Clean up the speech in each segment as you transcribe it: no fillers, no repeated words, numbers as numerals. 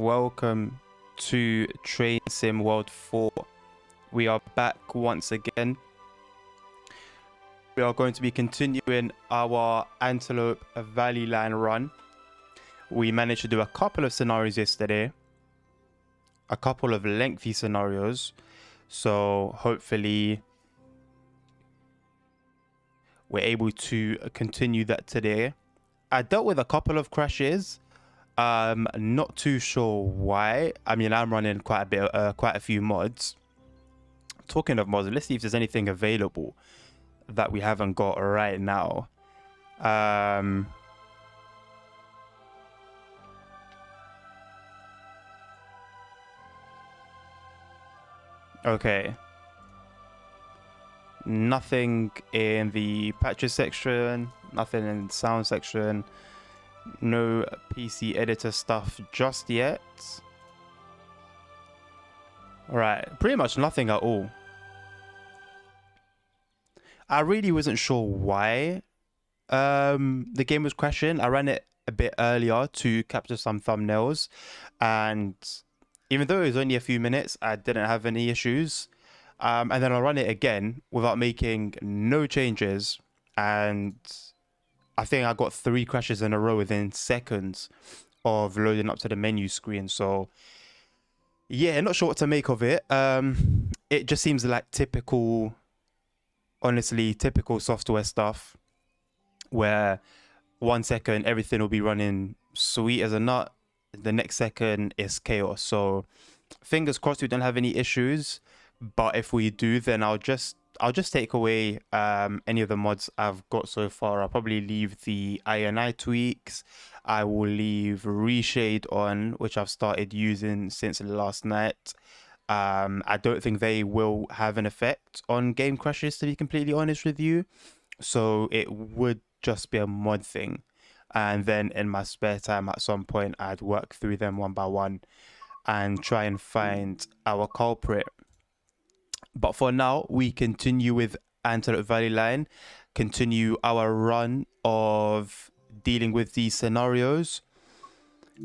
welcome to Train Sim World 4. We are back once again. We are going to be continuing our Antelope Valley Line run. We managed to do a couple of scenarios yesterday, a couple of lengthy scenarios, so hopefully we're able to continue that today. I dealt with a couple of crashes. Not too sure why. I mean, I'm running quite a few mods. Talking of mods, let's see if there's anything available that we haven't got right now. Okay. Nothing in the patches section, nothing in the sound section. No PC editor stuff just yet. Right, pretty much nothing at all. I really wasn't sure why the game was crashing. I ran it a bit earlier to capture some thumbnails, and even though it was only a few minutes, I didn't have any issues. And then I run it again without making no changes, and I think I got 3 crashes in a row within seconds of loading up to the menu screen. So yeah, not sure what to make of it. It just seems like typical software stuff where 1 second everything will be running sweet as a nut, the next second is chaos. So fingers crossed we don't have any issues, but if we do, then I'll just take away any of the mods I've got so far. I'll probably leave the INI tweaks. I will leave Reshade on, which I've started using since last night. I don't think they will have an effect on game crashes, to be completely honest with you. So it would just be a mod thing. And then in my spare time at some point, I'd work through them one by one and try and find our culprit. But for now, we continue with Antelope Valley Line, continue our run of dealing with these scenarios.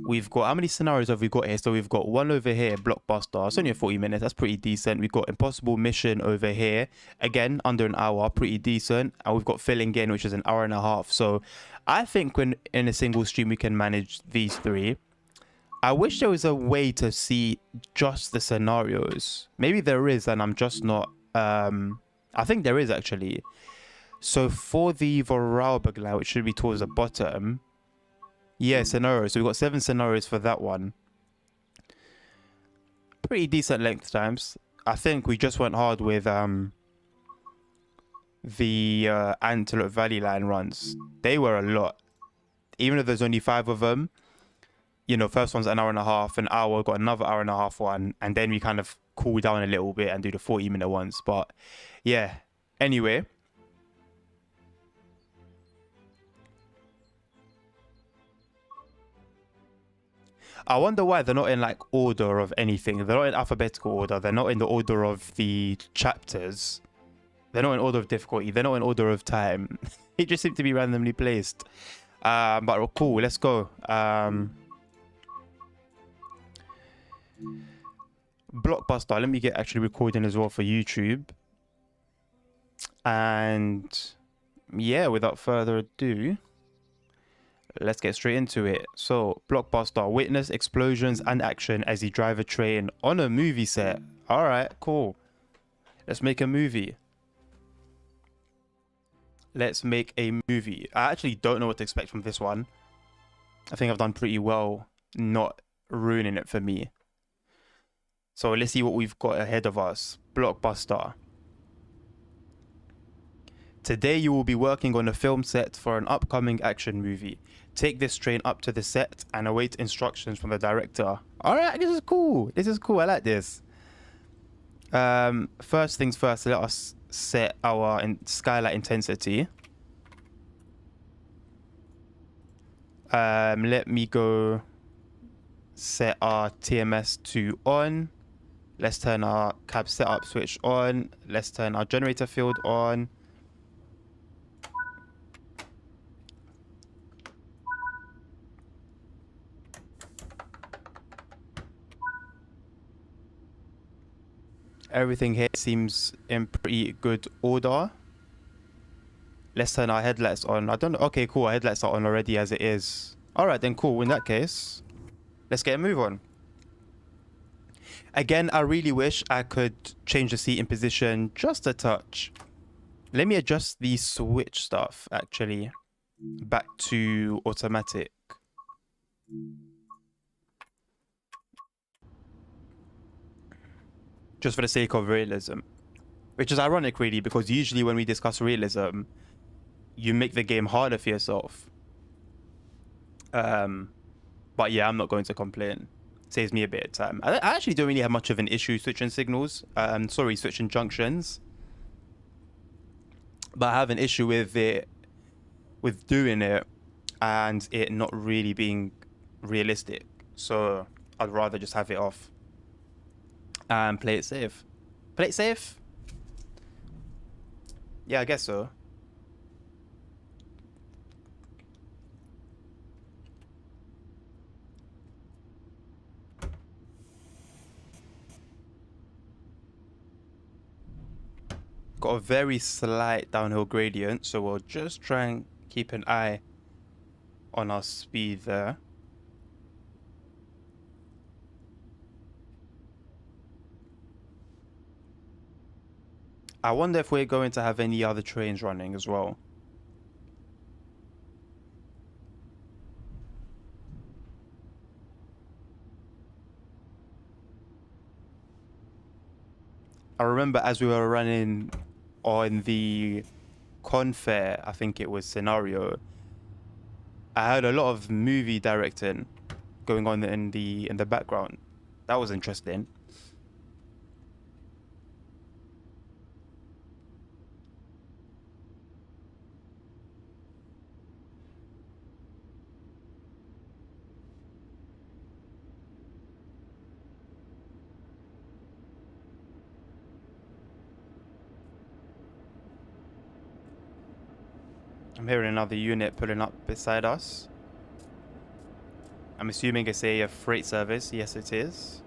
We've got, how many scenarios have we got here? So we've got one over here, Blockbuster. It's only 40 minutes. That's pretty decent. We've got Impossible Mission over here. Again, under an hour, pretty decent. And we've got Filling In, which is an hour and a half. So I think when in a single stream, we can manage these 3. I wish there was a way to see just the scenarios. Maybe there is, and I'm just not. I think there is actually. So for the Vorarlberg line, which should be towards the bottom. Yeah, scenarios. So we've got 7 scenarios for that one. Pretty decent length times. I think we just went hard with the Antelope Valley Line runs. They were a lot. Even if there's only 5 of them. You know, first one's an hour and a half, an hour, got another hour and a half one, and then we kind of cool down a little bit and do the 40-minute ones. But yeah, anyway. I wonder why they're not in like order of anything. They're not in alphabetical order. They're not in the order of the chapters. They're not in order of difficulty. They're not in order of time. It just seemed to be randomly placed. But cool, let's go. Blockbuster, let me get actually recording as well for YouTube. And yeah, without further ado, let's get straight into it. So Blockbuster, witness explosions and action as you drive a train on a movie set. All right, cool. Let's make a movie. Let's make a movie. I actually don't know what to expect from this one. I think I've done pretty well not ruining it for me. So let's see what we've got ahead of us. Blockbuster. Today you will be working on a film set for an upcoming action movie. Take this train up to the set and await instructions from the director. Alright, this is cool. This is cool. I like this. First things first, let us set our skylight intensity. Let me go set our TMS to on. Let's turn our cab setup switch on. Let's turn our generator field on. Everything here seems in pretty good order. Let's turn our headlights on. I don't know. Okay, cool. Our headlights are on already as it is. All right, then cool. In that case, let's get a move on. Again, I really wish I could change the seating position just a touch. Let me adjust the switch stuff, actually, back to automatic. Just for the sake of realism. Which is ironic, really, because usually when we discuss realism, you make the game harder for yourself. But yeah, I'm not going to complain. Saves me a bit of time. I actually don't really have much of an issue switching signals. Switching junctions. But I have an issue with it, with doing it, and it not really being realistic. So I'd rather just have it off and play it safe. Play it safe? Yeah, I guess so. Got a very slight downhill gradient, so we'll just try and keep an eye on our speed there. I wonder if we're going to have any other trains running as well. I remember as we were running on the Confair, I think it was scenario, I heard a lot of movie directing going on in the background. That was interesting. I'm hearing another unit pulling up beside us. I'm assuming it's a freight service. Yes, it is.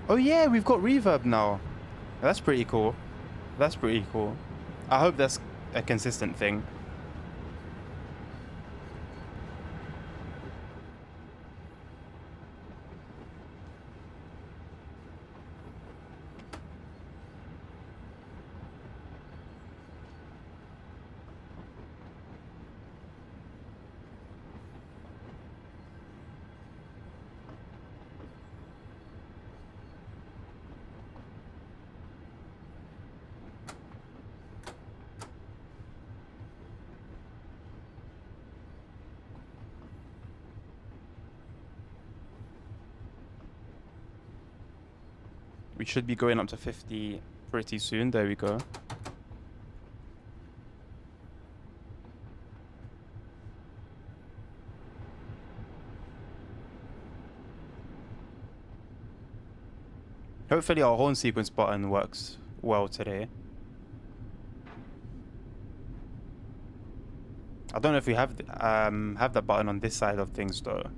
Oh yeah, we've got reverb now. That's pretty cool. That's pretty cool. I hope that's a consistent thing. We should be going up to 50 pretty soon. There we go. Hopefully our horn sequence button works well today. I don't know if we have that button on this side of things though.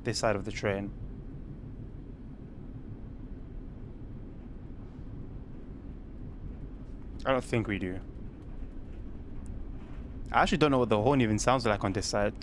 This side of the train. I don't think we do. I actually don't know what the horn even sounds like on this side.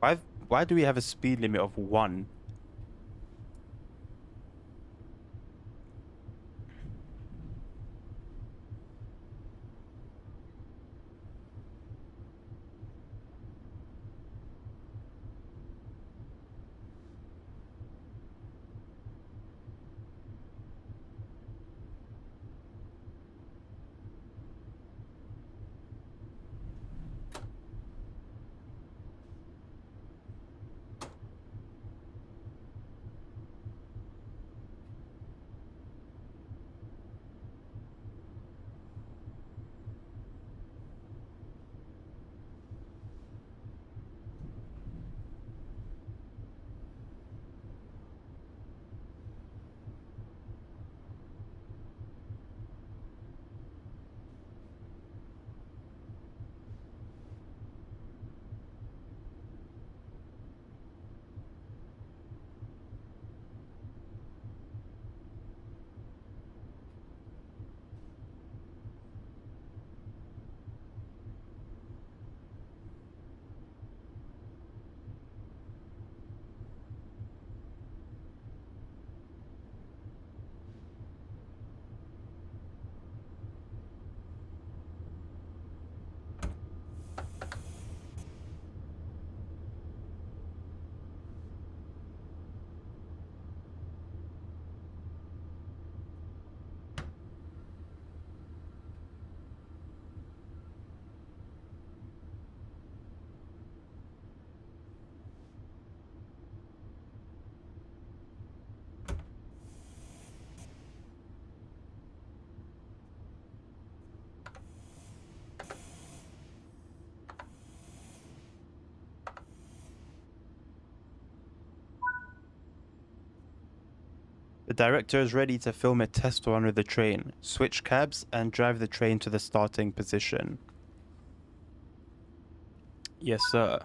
Why why do we have a speed limit of 1? The director is ready to film a test run with the train. Switch cabs and drive the train to the starting position. Yes, sir.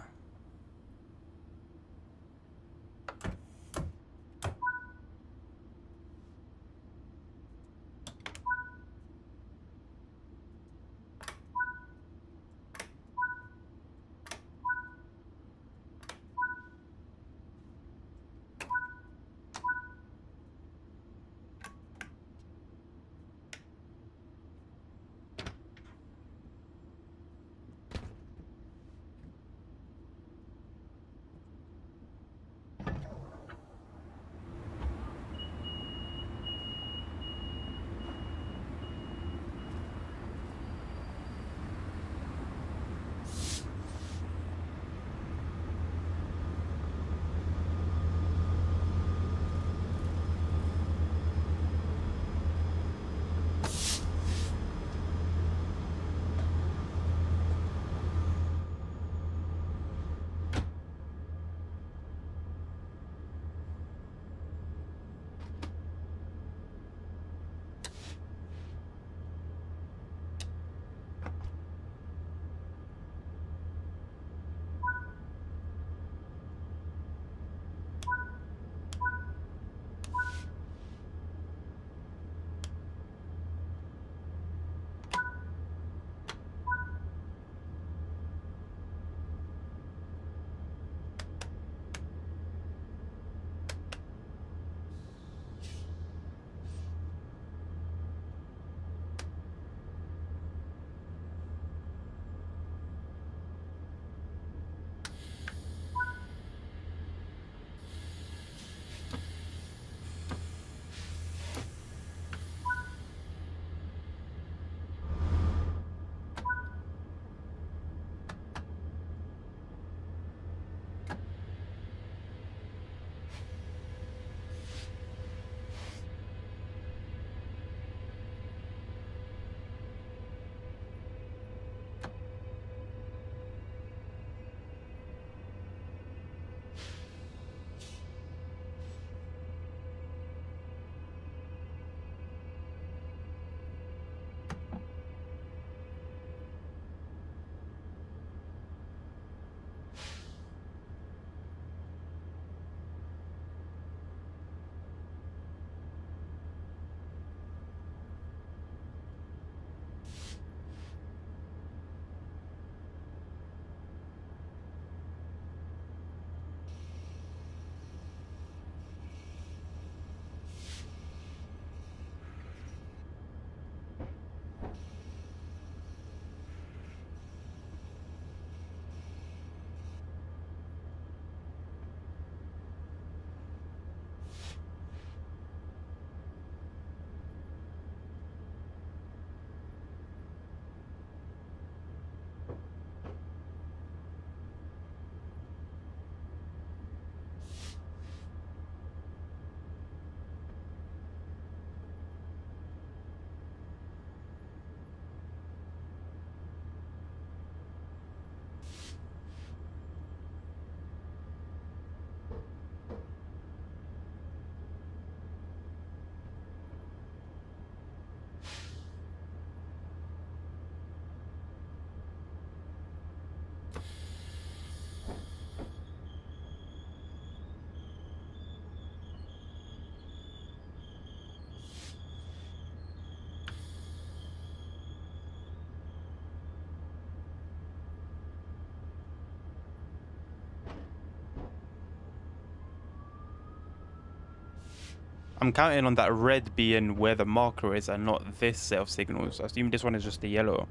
I'm counting on that red being where the marker is and not this set of signals. I assume this one is just the yellow.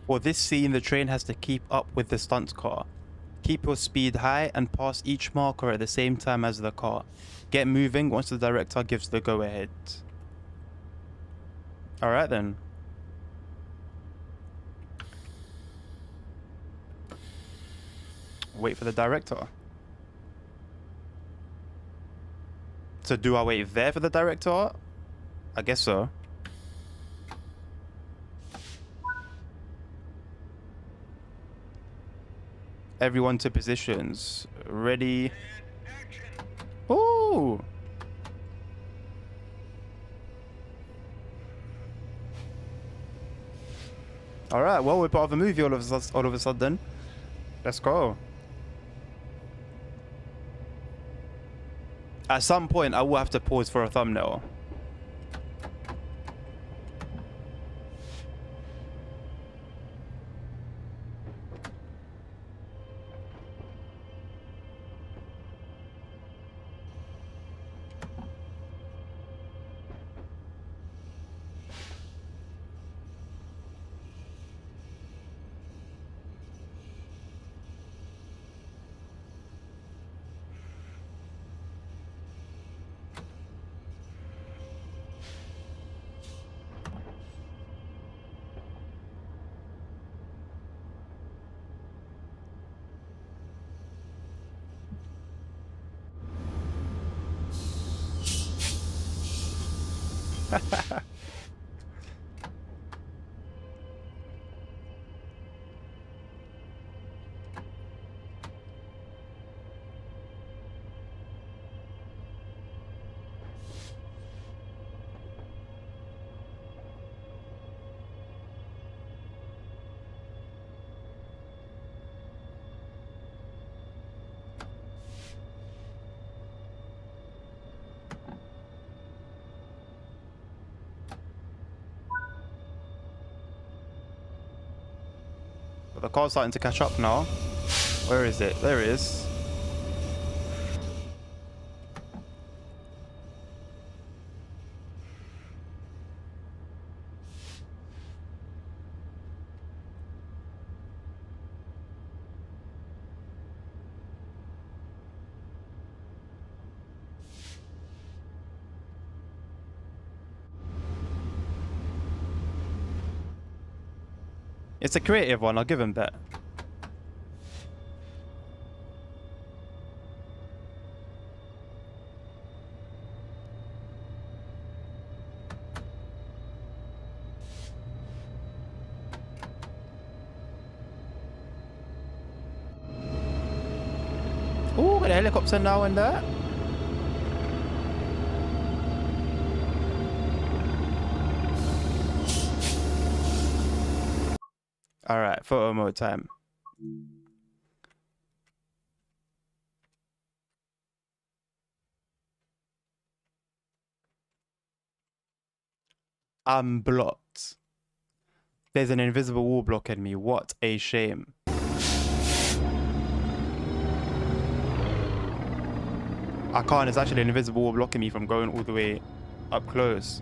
For this scene, the train has to keep up with the stunt car. Keep your speed high and pass each marker at the same time as the car. Get moving once the director gives the go-ahead. Alright then. Wait for the director. So do I wait there for the director? I guess so. Everyone to positions. Ready. Ooh. Alright, well, we're part of a movie all of a sudden. Let's go. At some point, I will have to pause for a thumbnail. The car's starting to catch up now. Where is it? There it is. It's a creative one, I'll give him that. Ooh, got a helicopter now and that. Alright, photo mode time. I'm blocked. There's an invisible wall blocking me. What a shame. I can't. There's actually an invisible wall blocking me from going all the way up close.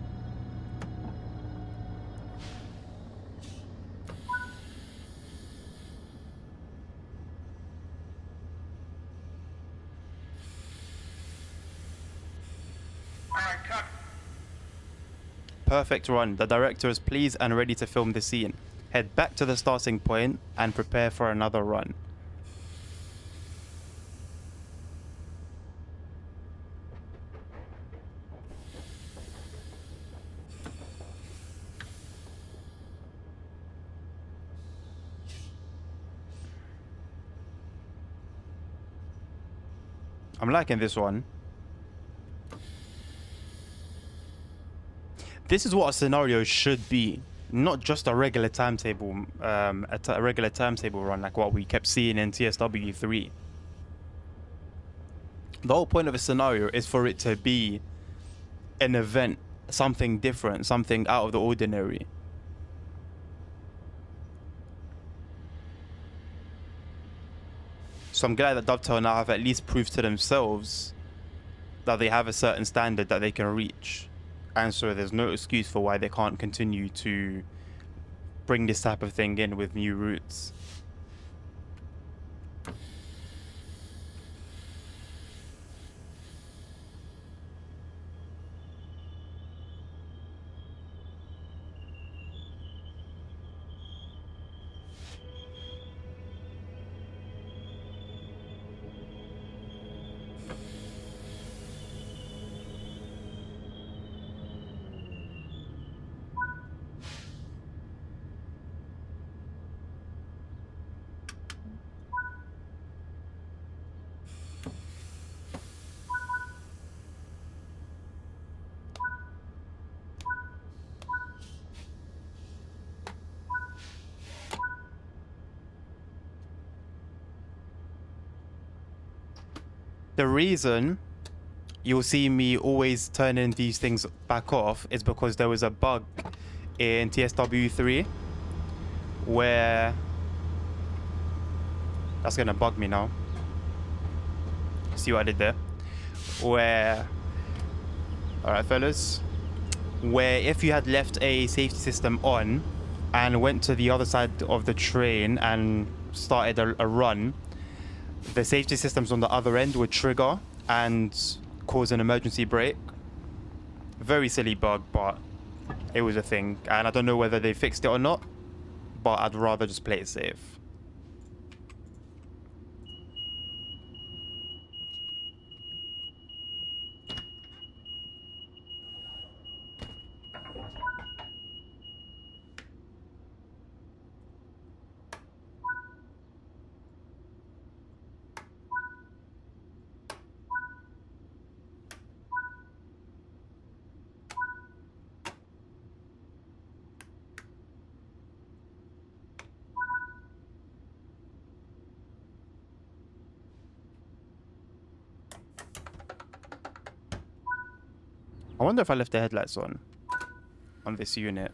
Alright, cut. Perfect run. The director is pleased and ready to film the scene. head back to the starting point, and prepare for another run. I'm liking this one. This is what a scenario should be, not just a regular timetable, a regular timetable run like what we kept seeing in TSW3. The whole point of a scenario is for it to be an event, something different, something out of the ordinary. So I'm glad that Dovetail now have at least proved to themselves that they have a certain standard that they can reach. And so there's no excuse for why they can't continue to bring this type of thing in with new routes. The reason you'll see me always turning these things back off is because there was a bug in TSW3 where... That's gonna bug me now. See what I did there? Where... Alright, fellas. Where if you had left a safety system on and went to the other side of the train and started a run, the safety systems on the other end would trigger and cause an emergency brake. Very silly bug, but it was a thing. And I don't know whether they fixed it or not, but I'd rather just play it safe. I wonder if I left the headlights on this unit.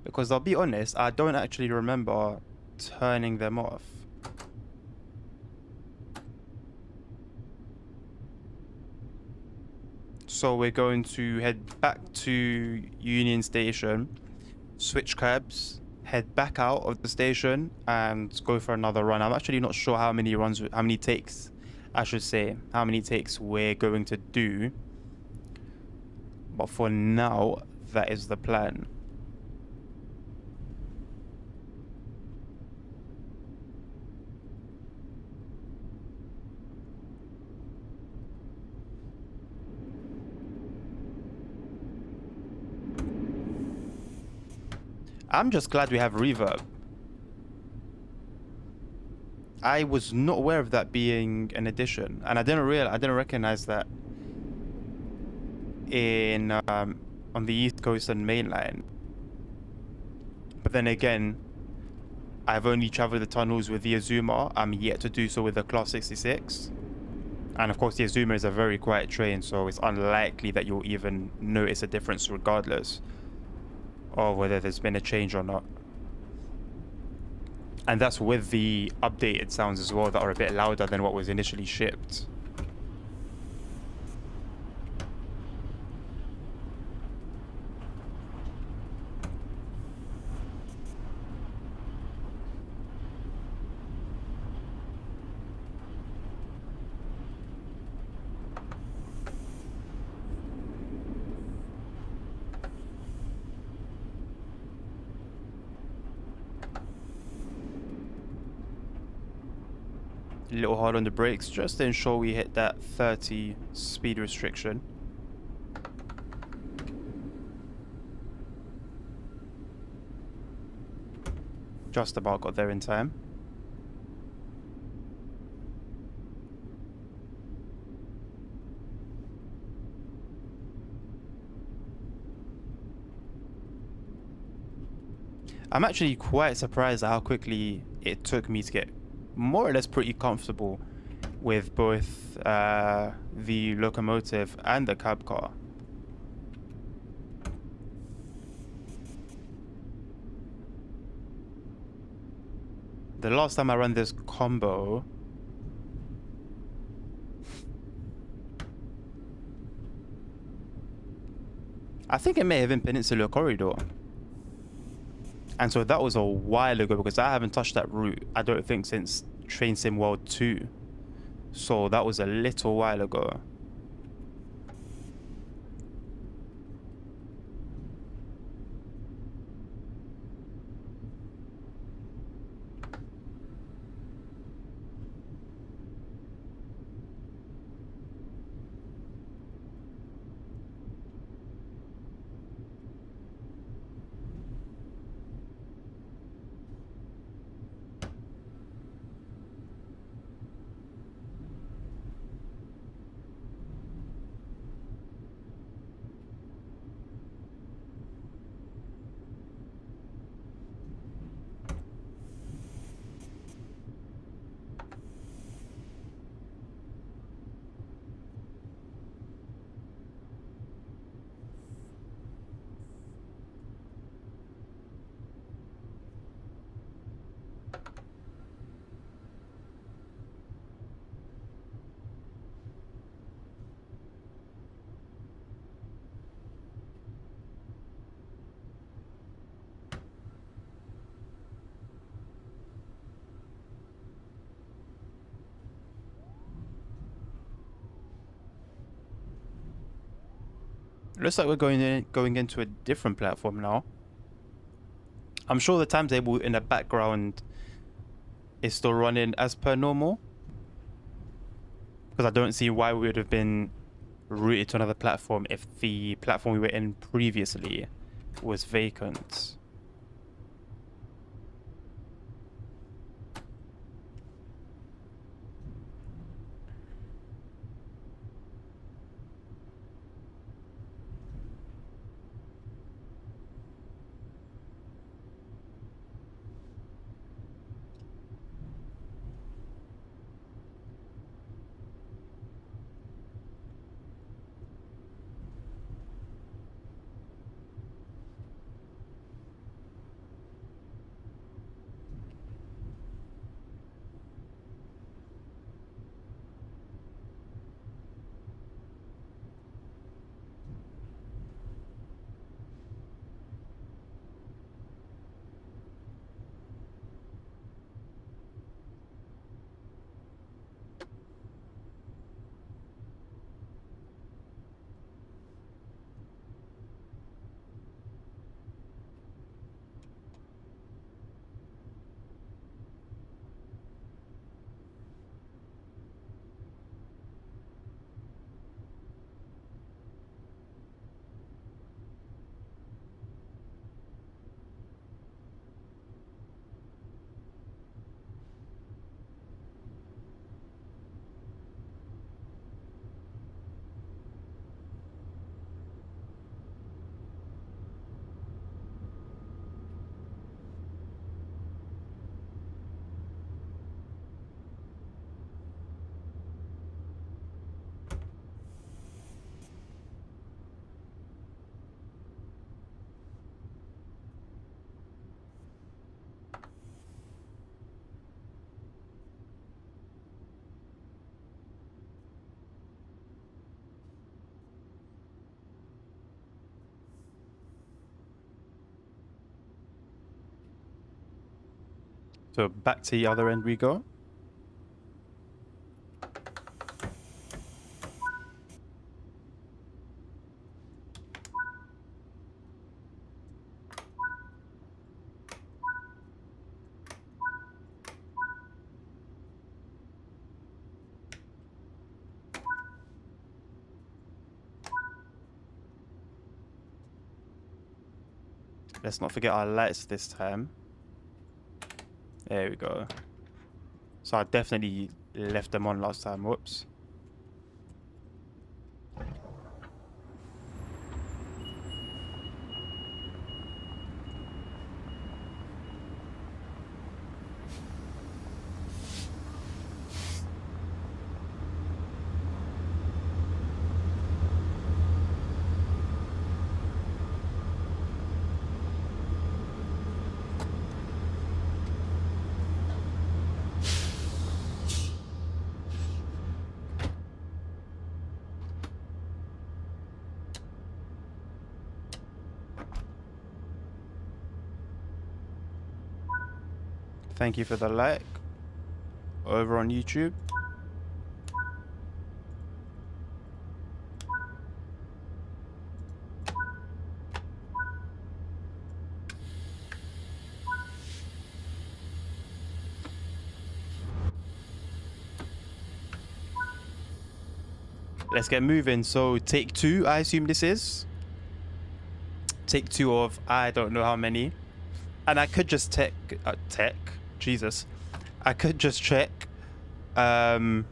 Because I'll be honest, I don't actually remember turning them off. So we're going to head back to Union Station, switch cabs, head back out of the station, and go for another run. I'm actually not sure how many takes, I should say, how many takes we're going to do. But for now, that is the plan. I'm just glad we have reverb. I was not aware of that being an addition, and I didn't recognize that in on the East Coast and mainline. But then again, I've only traveled the tunnels with the Azuma. I'm yet to do so with the Class 66. And of course, the Azuma is a very quiet train, so it's unlikely that you'll even notice a difference regardless of whether there's been a change or not. And that's with the updated sounds as well that are a bit louder than what was initially shipped. a little hard on the brakes just to ensure we hit that 30 speed restriction. Just about got there in time. I'm actually quite surprised at how quickly it took me to get more or less pretty comfortable with both the locomotive and the cab car. The last time I ran this combo, I think it may have been Peninsula Corridor. And so that was a while ago because I haven't touched that route, I don't think, since Train Sim World 2. So that was a little while ago. Looks like we're going into a different platform now. I'm sure the timetable in the background is still running as per normal, because I don't see why we would have been routed to another platform if the platform we were in previously was vacant. So back to the other end we go. Let's not forget our lights this time. There we go. So I definitely left them on last time. Whoops. Thank you for the like over on YouTube. Let's get moving. So take 2, I assume this is. Take 2 of I don't know how many. And I could just Jesus. I could just check the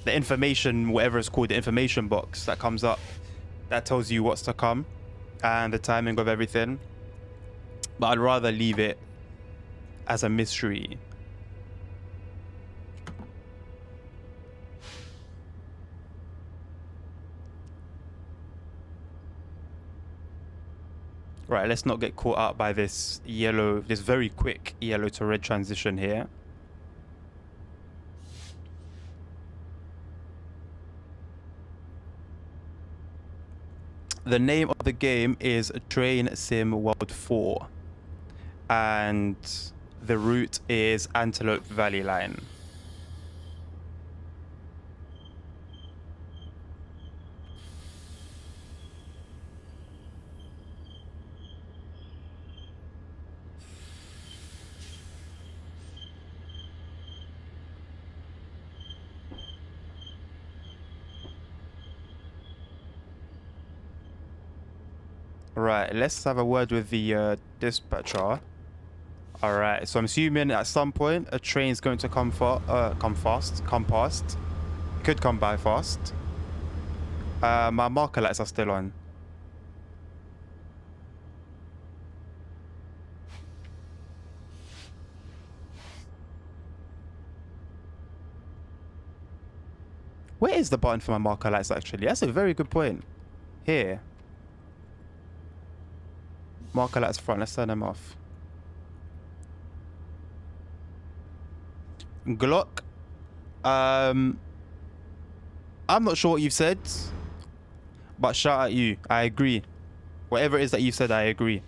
information, whatever it's called, the information box that comes up that tells you what's to come and the timing of everything. But I'd rather leave it as a mystery. Right, let's not get caught up by this very quick yellow to red transition here. The name of the game is Train Sim World 4. And the route is Antelope Valley Line. Right, let's have a word with the dispatcher. All right, so I'm assuming at some point a train's going to come past. It could come by fast. My marker lights are still on. Where is the button for my marker lights actually? That's a very good point. Here. Marker lights front, let's turn them off. Glock. I'm not sure what you've said, but shout at you. I agree. Whatever it is that you said, I agree.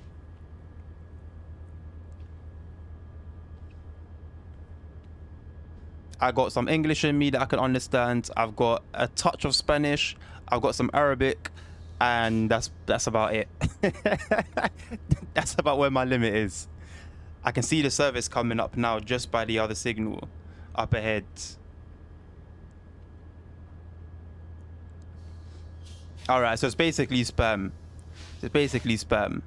I got some English in me that I can understand. I've got a touch of Spanish. I've got some Arabic. And that's about it. That's about where my limit is. I can see the service coming up now just by the other signal up ahead. All right, so it's basically spam. It's basically spam.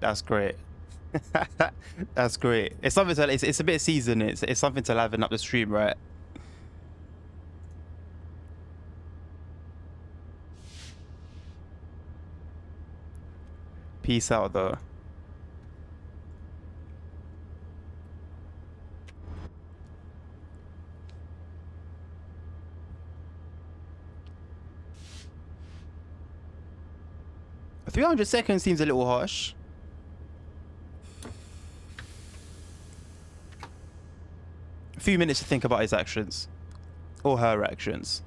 That's great. That's great. It's something to, it's a bit seasoned. It's something to liven up the stream, right? Peace out, though. $300 seems a little harsh. A few minutes to think about his actions. Or her actions.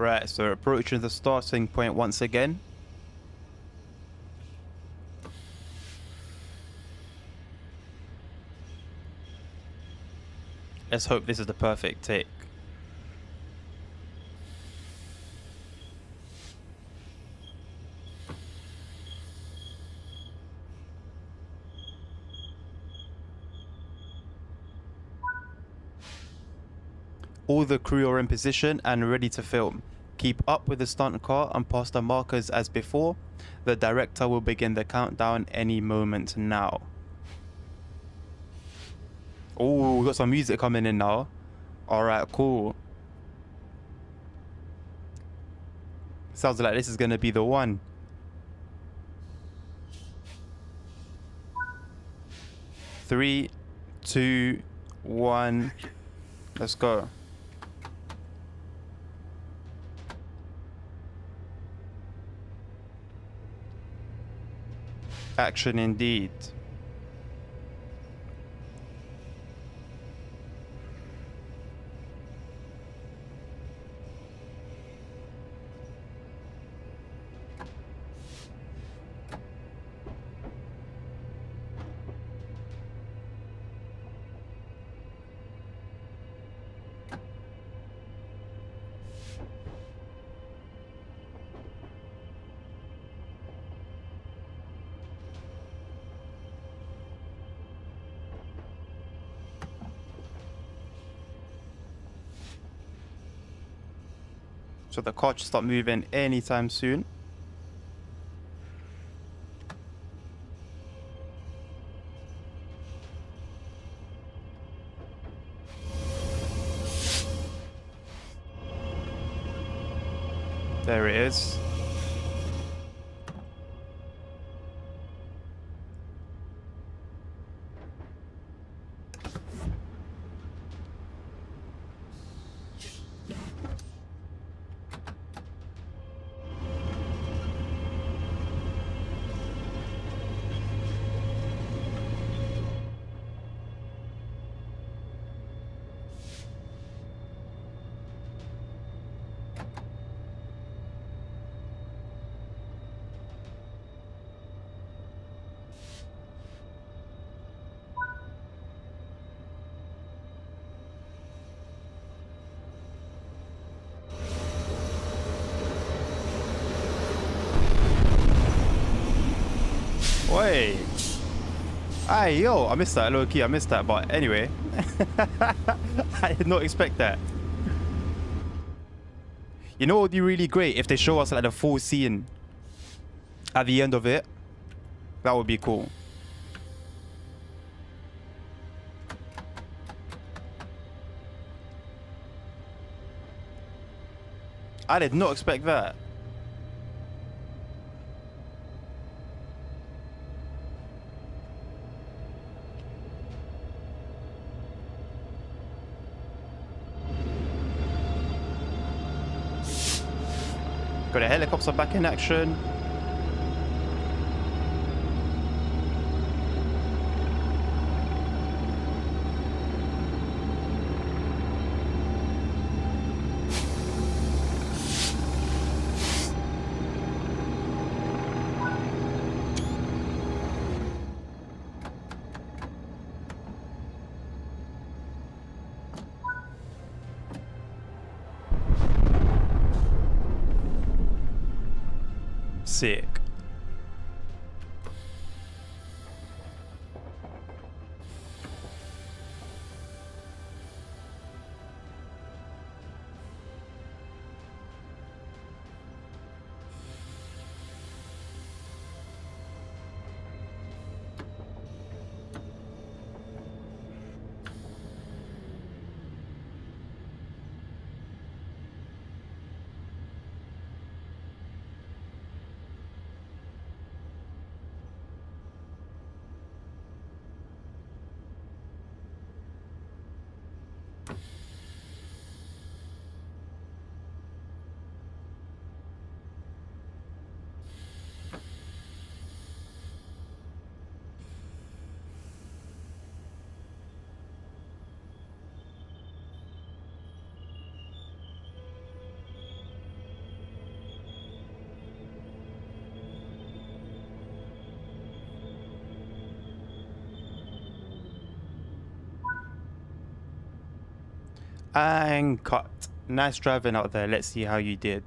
Right, so approaching the starting point once again. Let's hope this is the perfect take. All the crew are in position and ready to film. Keep up with the stunt car and pass the markers as before. The director will begin the countdown any moment now. Oh, we got some music coming in now. Alright, cool. Sounds like this is gonna be the one. 3, 2, 1. Let's go. Action indeed. So the car should start moving anytime soon. There it is. Oi. Hey, yo, I missed that, low key, I missed that, but anyway. I did not expect that. You know what would be really great if they show us like the full scene at the end of it? That would be cool. I did not expect that. Got a helicopter back in action. Sick. And cut. Nice driving out there. Let's see how you did.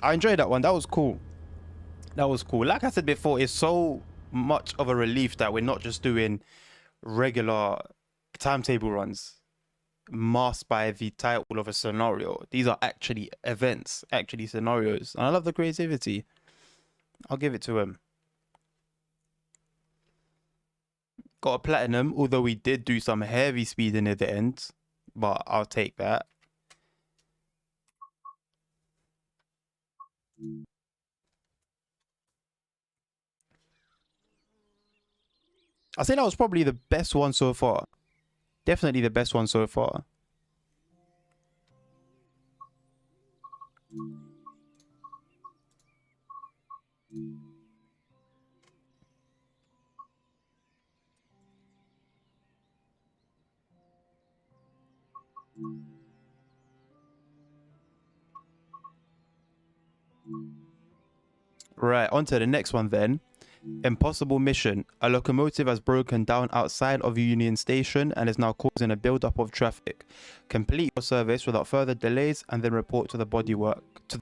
I enjoyed that one. That was cool. That was cool. Like I said before, it's so much of a relief that we're not just doing regular timetable runs masked by the title of a scenario. These are actually events, actually scenarios. And I love the creativity. I'll give it to him. Got a platinum, although we did do some heavy speeding at the end, but I'll take that. I think that was probably the best one so far. Definitely the best one so far. Right, on to the next one then. Impossible mission. A locomotive has broken down outside of Union Station and is now causing a build-up of traffic. Complete your service without further delays and then report to the bodywork to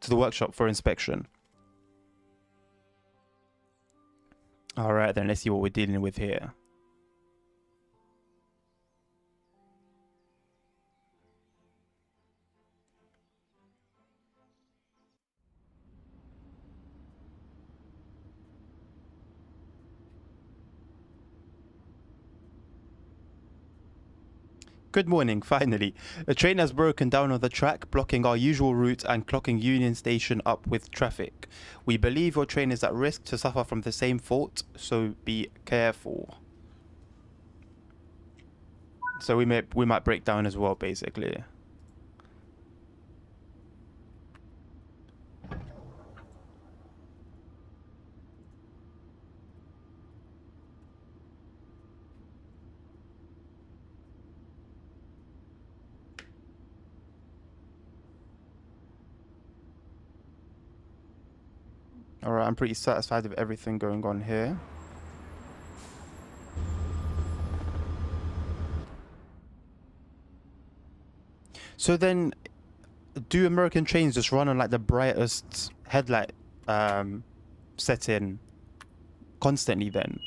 the workshop for inspection. All right, then let's see what we're dealing with here. Good morning, finally. A train has broken down on the track, blocking our usual route and clocking Union Station up with traffic. We believe your train is at risk to suffer from the same fault, so be careful. So we might break down as well, basically. Alright, I'm pretty satisfied with everything going on here. So then, do American trains just run on like the brightest headlight setting constantly then?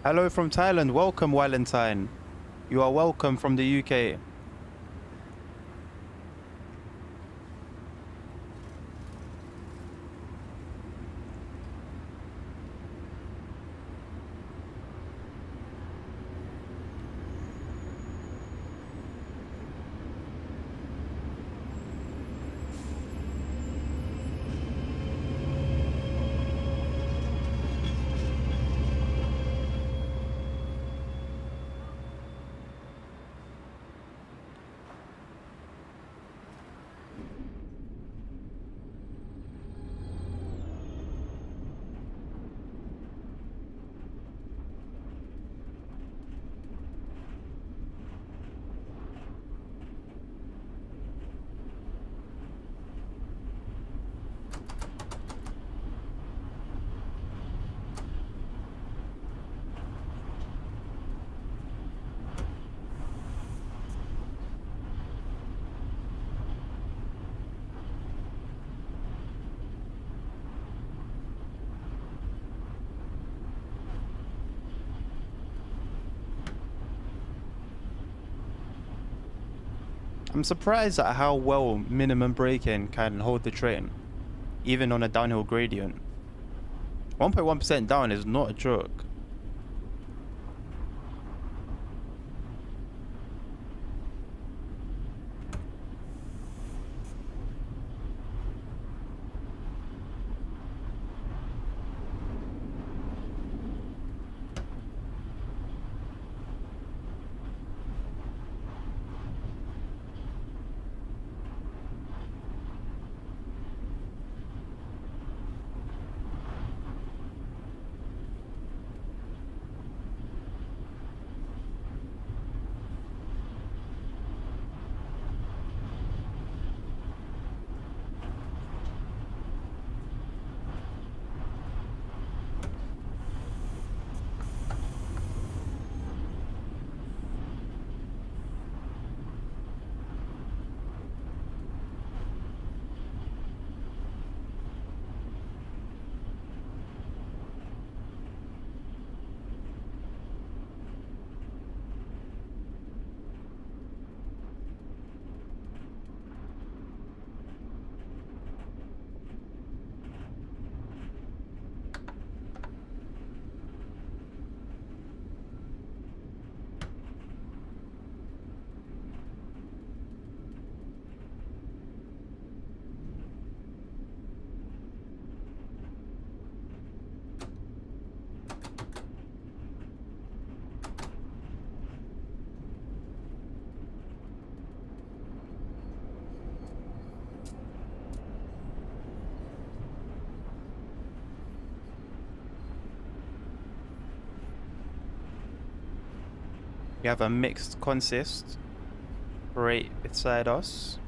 Hello from Thailand. Welcome, Valentine. You are welcome from the UK. I'm surprised at how well minimum braking can hold the train, even on a downhill gradient. 1.1% down is not a joke. We have a mixed consist right beside us.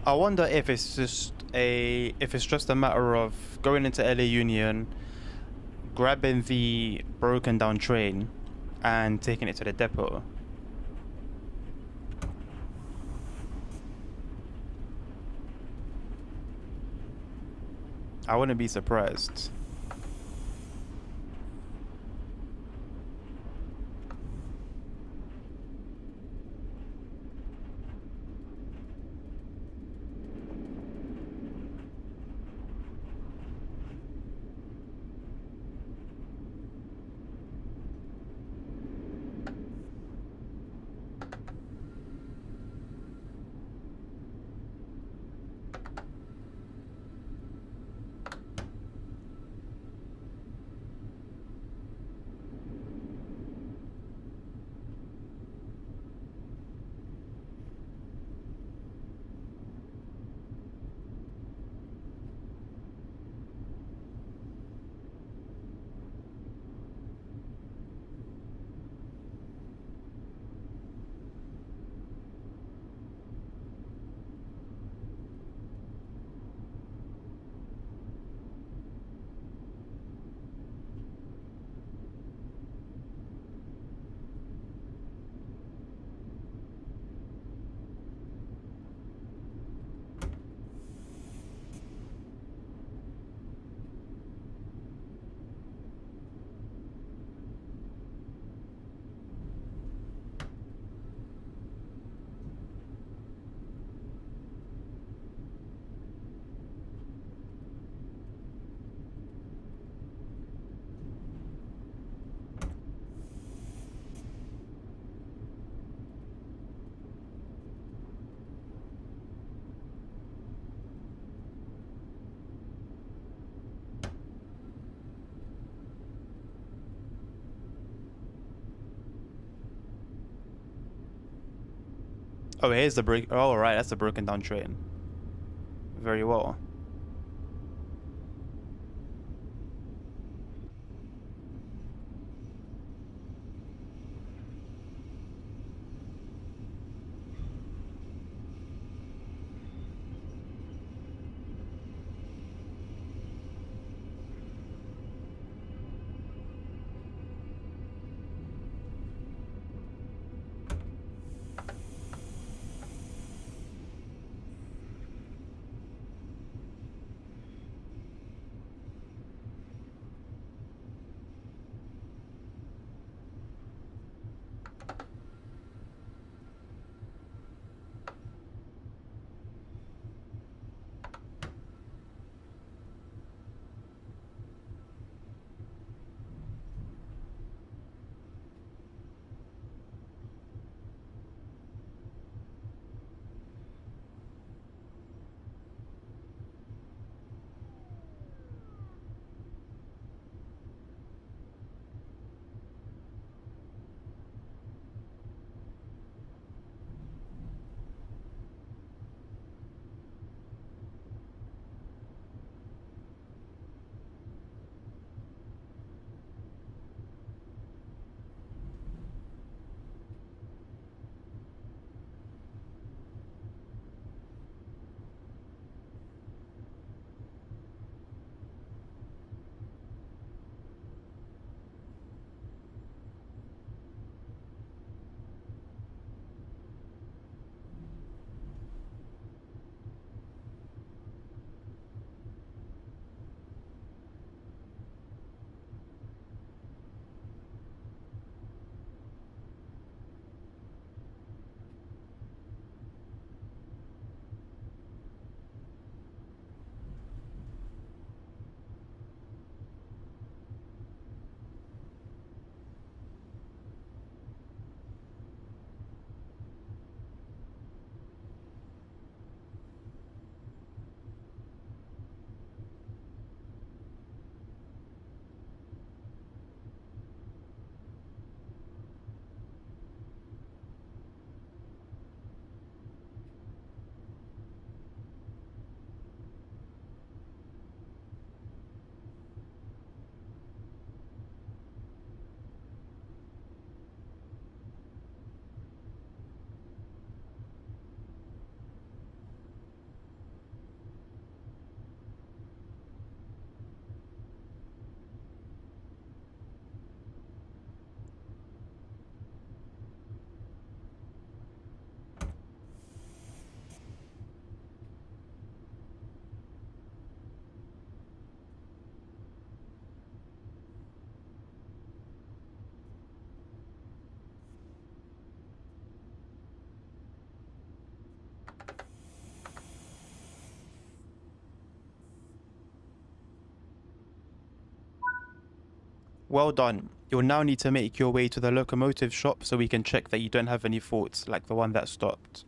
I wonder if it's just if it's just a matter of going into LA Union, grabbing the broken down train, and taking it to the depot. I wouldn't be surprised. Oh, here's the break. Oh, right, that's the broken down train. Very well. Well done. You'll now need to make your way to the locomotive shop so we can check that you don't have any faults like the one that stopped.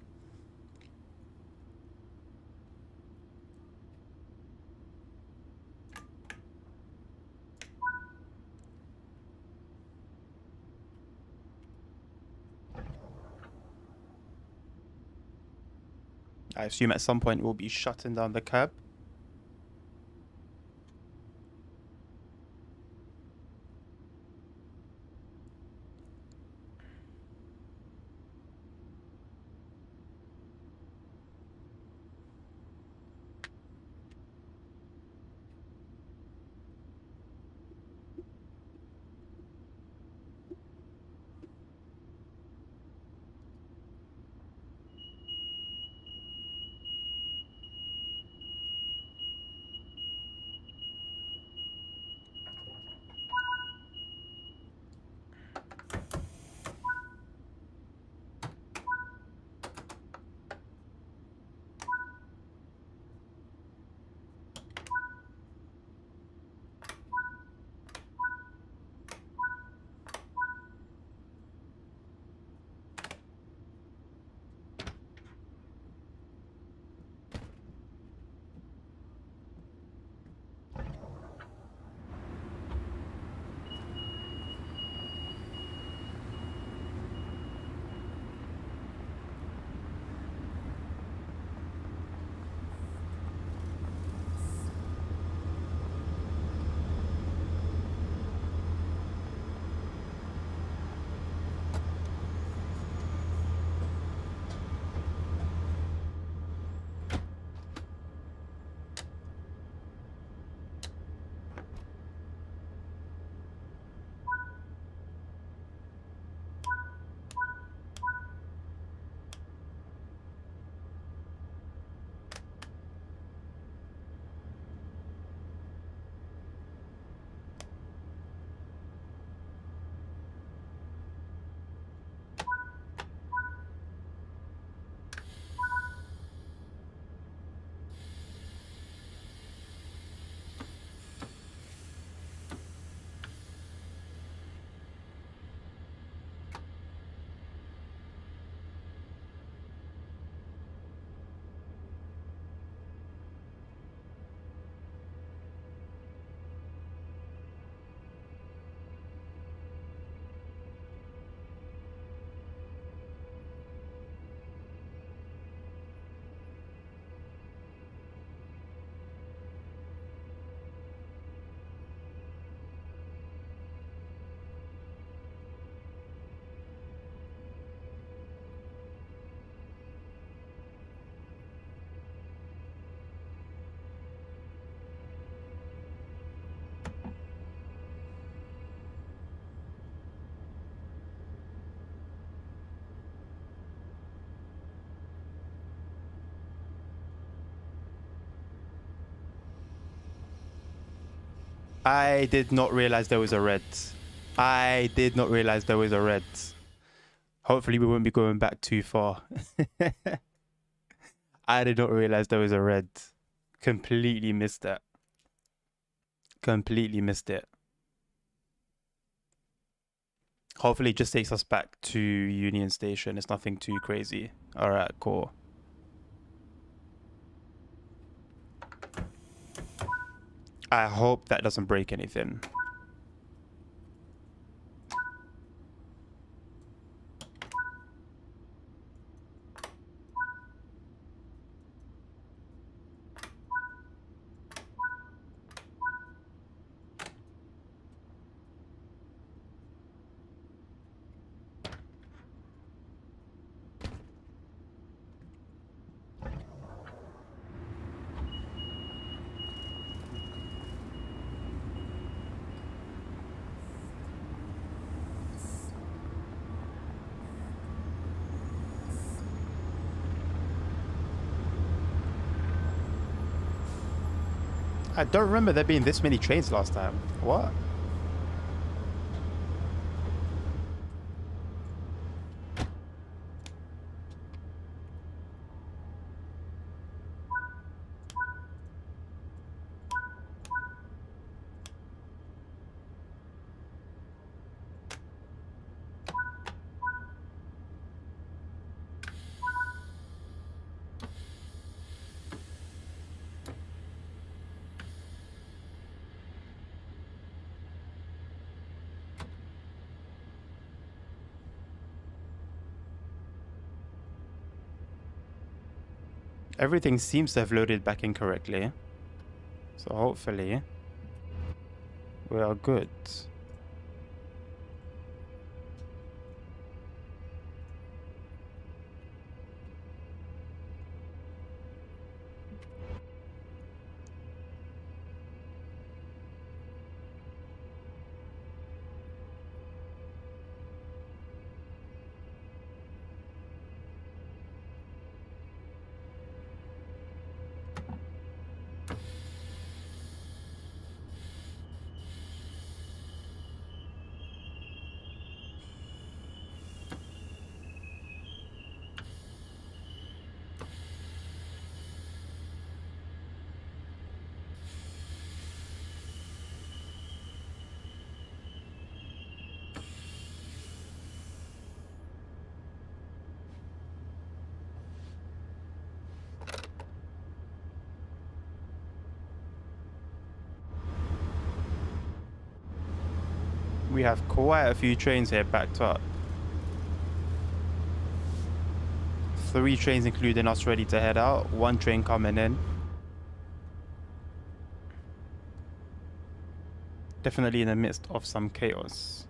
I assume at some point we'll be shutting down the cab. I did not realize there was a red. I did not realize there was a red. Hopefully we won't be going back too far. I did not realize there was a red. Completely missed that. Completely missed it. Hopefully it just takes us back to Union Station. It's nothing too crazy. All right, cool. I hope that doesn't break anything. I don't remember there being this many trains last time. What? Everything seems to have loaded back in correctly. So hopefully we are good. We have quite a few trains here backed up. 3 trains including us ready to head out. 1 train coming in. Definitely in the midst of some chaos.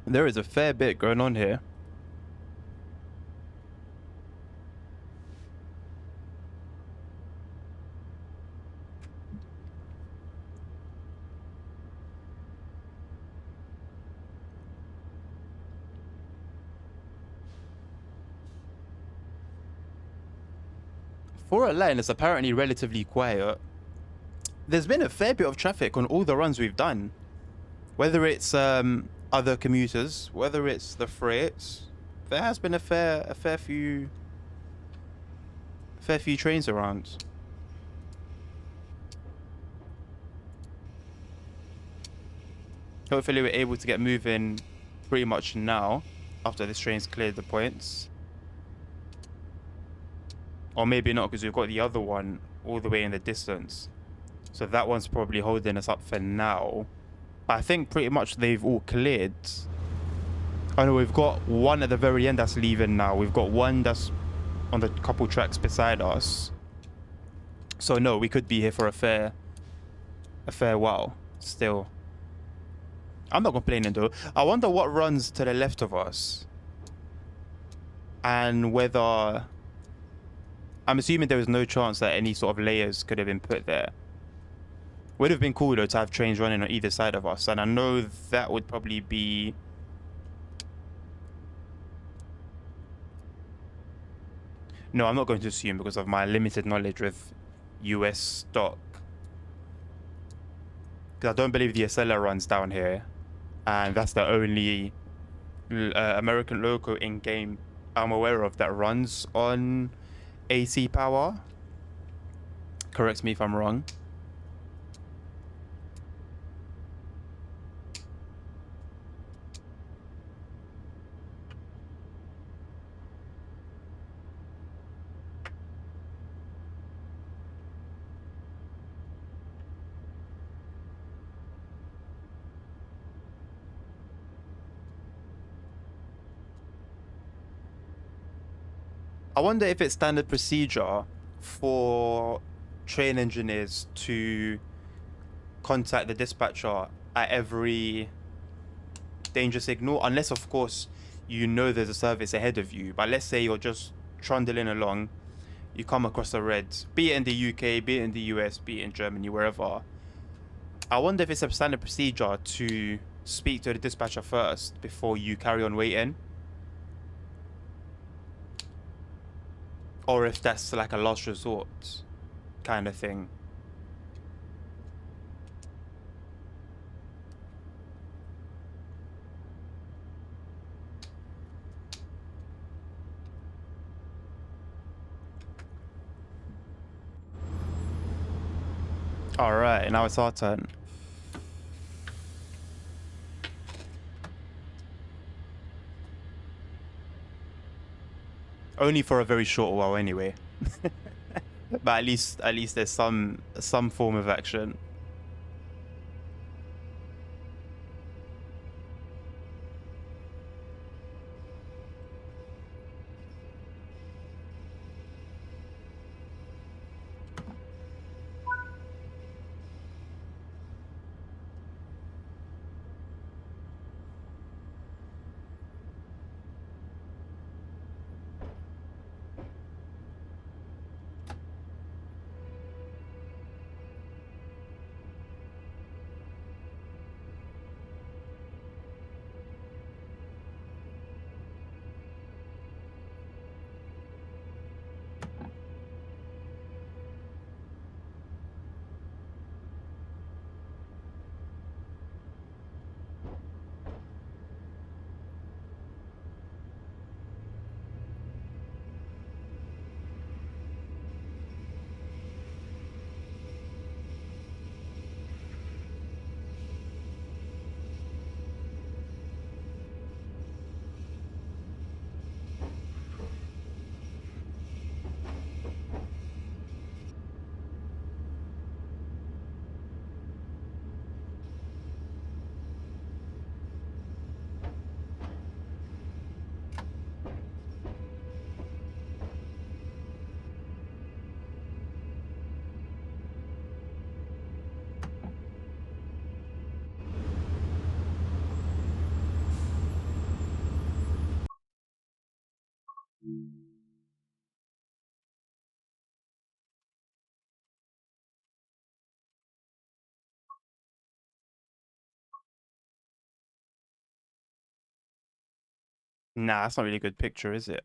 There is a fair bit going on here. For Atlanta, it's apparently relatively quiet. There's been a fair bit of traffic on all the runs we've done. Whether it's other commuters, whether it's the freights, there has been a fair few trains around. Hopefully we're able to get moving pretty much now after this train's cleared the points. Or maybe not, because we've got the other one all the way in the distance. So that one's probably holding us up for now. I think pretty much they've all cleared. Oh no, we've got one at the very end that's leaving now. We've got one that's on the couple tracks beside us. So no, we could be here for a fair while still. I'm not complaining though. I wonder what runs to the left of us. And whether I'm assuming there was no chance that any sort of layers could have been put there. Would have been cool though to have trains running on either side of us, and I know that would probably be. No, I'm not going to assume because of my limited knowledge with US stock. Because I don't believe the Acela runs down here, and that's the only American loco in game I'm aware of that runs on AC power. Correct me if I'm wrong. I wonder if it's standard procedure for train engineers to contact the dispatcher at every danger signal, unless of course you know there's a service ahead of you. But let's say you're just trundling along, you come across a red, be it in the UK, be it in the US, be it in Germany, wherever. I wonder if it's a standard procedure to speak to the dispatcher first before you carry on waiting, or if that's like a last resort kind of thing. All right, now it's our turn. Only for a very short while, anyway. But at least there's some form of action. Nah, that's not really a good picture, is it?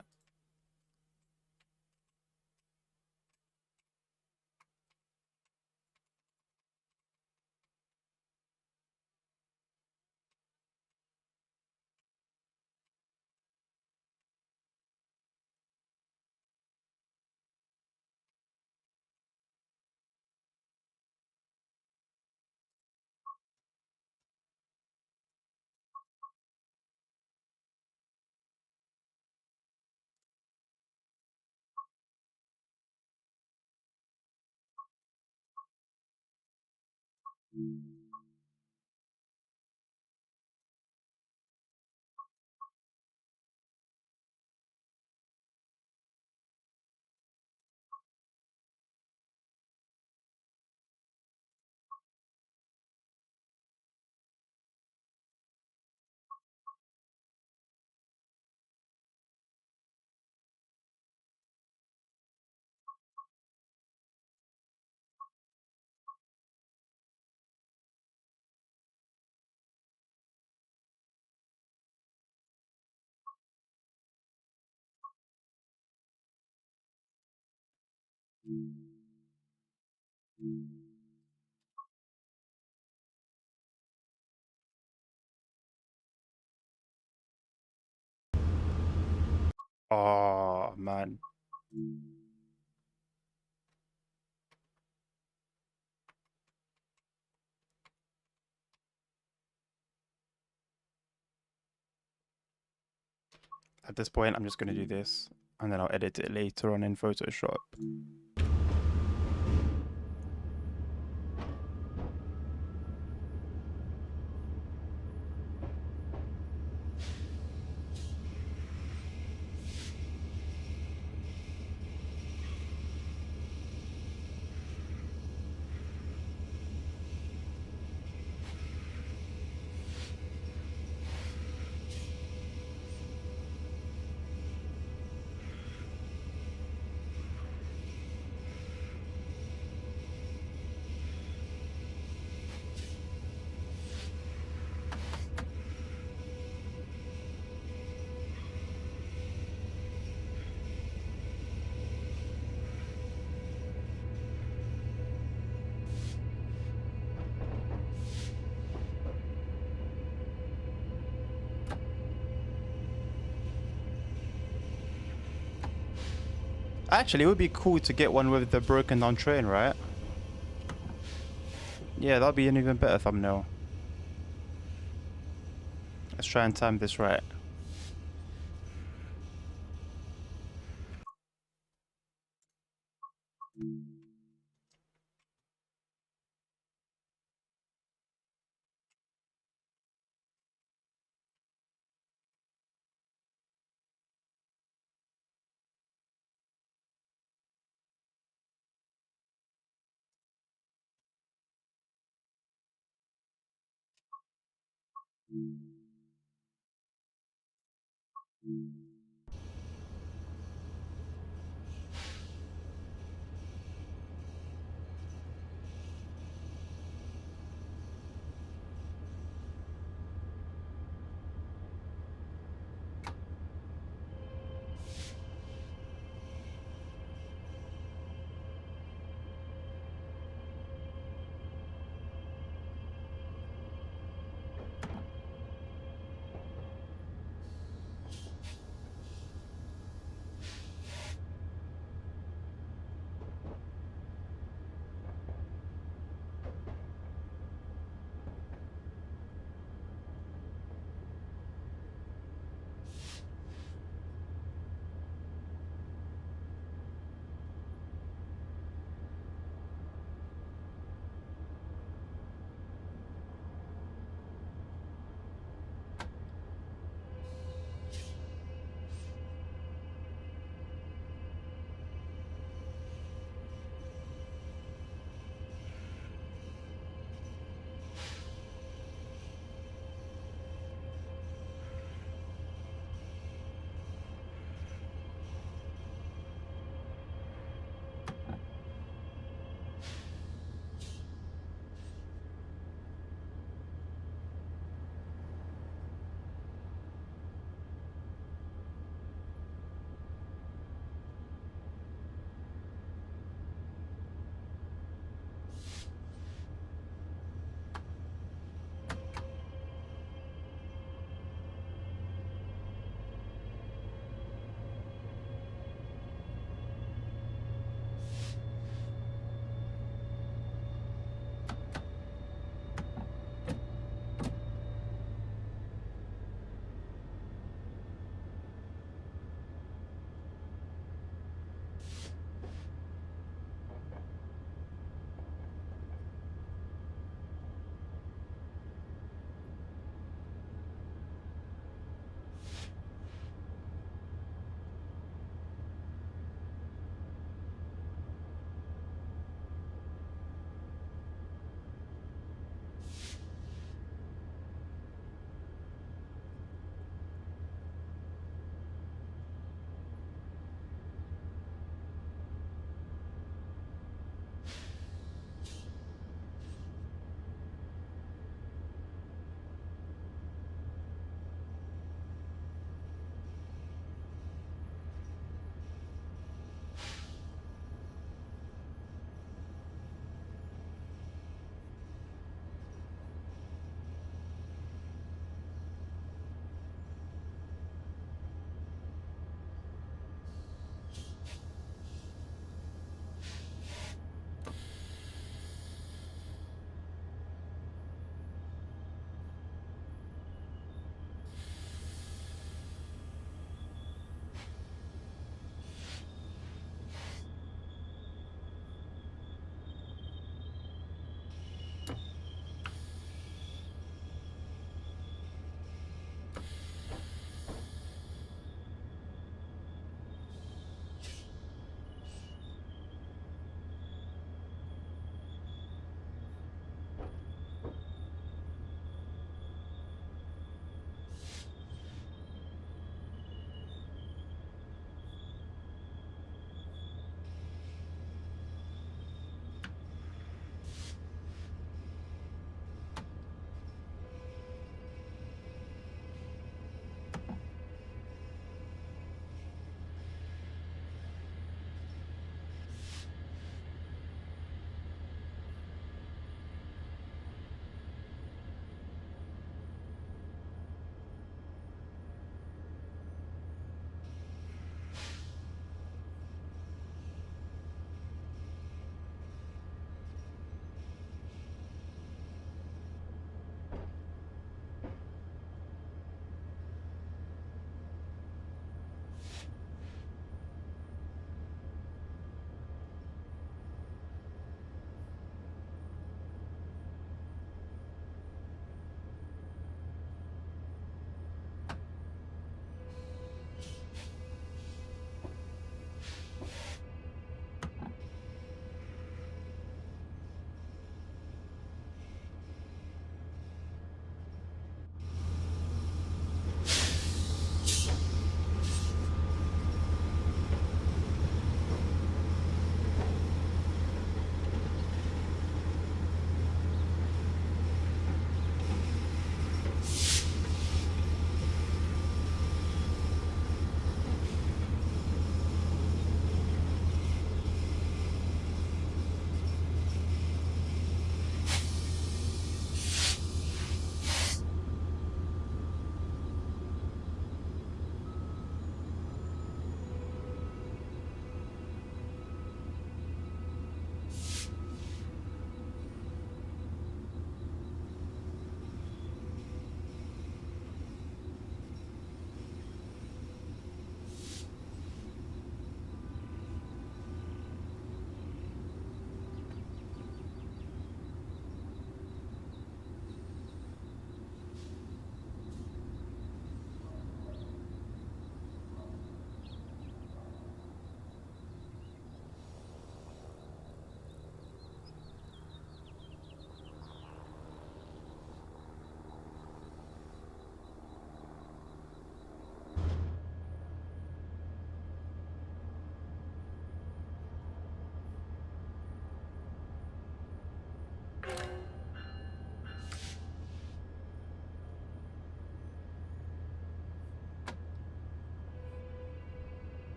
Oh man. At this point, I'm just gonna do this, and then I'll edit it later on in Photoshop. Actually, it would be cool to get one with the broken down train, right? Yeah, that'll be an even better thumbnail. Let's try and time this right.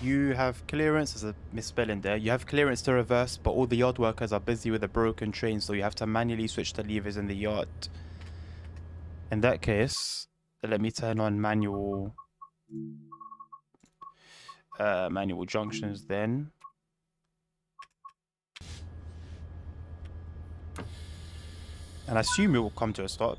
You have clearance, there's a misspelling there. You have clearance to reverse, but all the yard workers are busy with a broken train, so you have to manually switch the levers in the yard. In that case, let me turn on manual junctions then. And I assume it will come to a stop.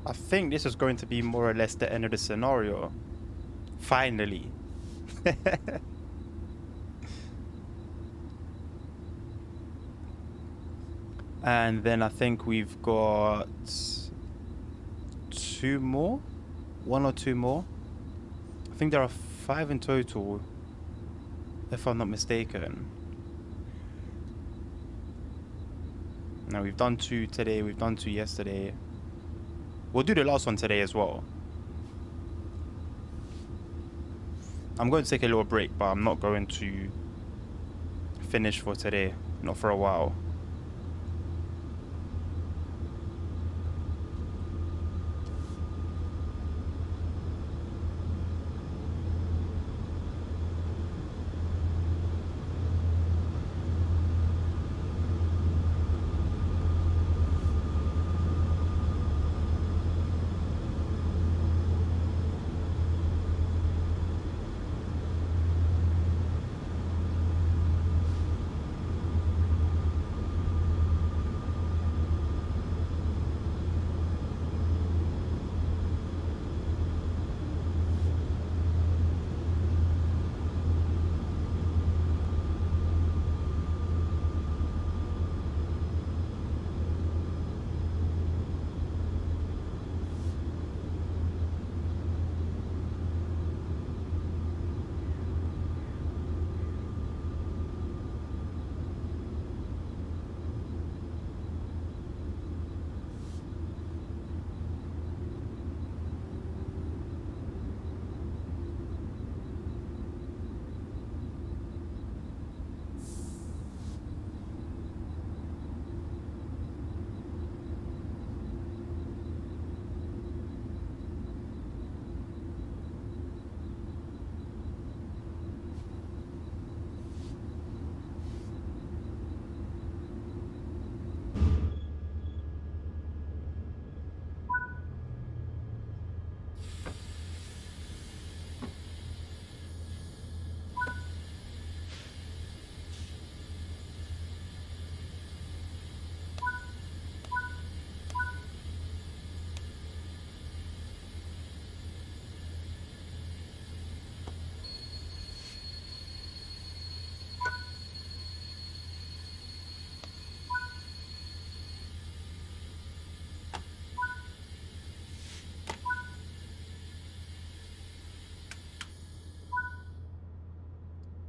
I think this is going to be more or less the end of the scenario. Finally. And then I think we've got 2 more? 1 or 2 more? I think there are 5 in total, if I'm not mistaken. Now, we've done 2 today, we've done 2 yesterday. We'll do the last one today as well. I'm going to take a little break, but I'm not going to finish for today. Not for a while.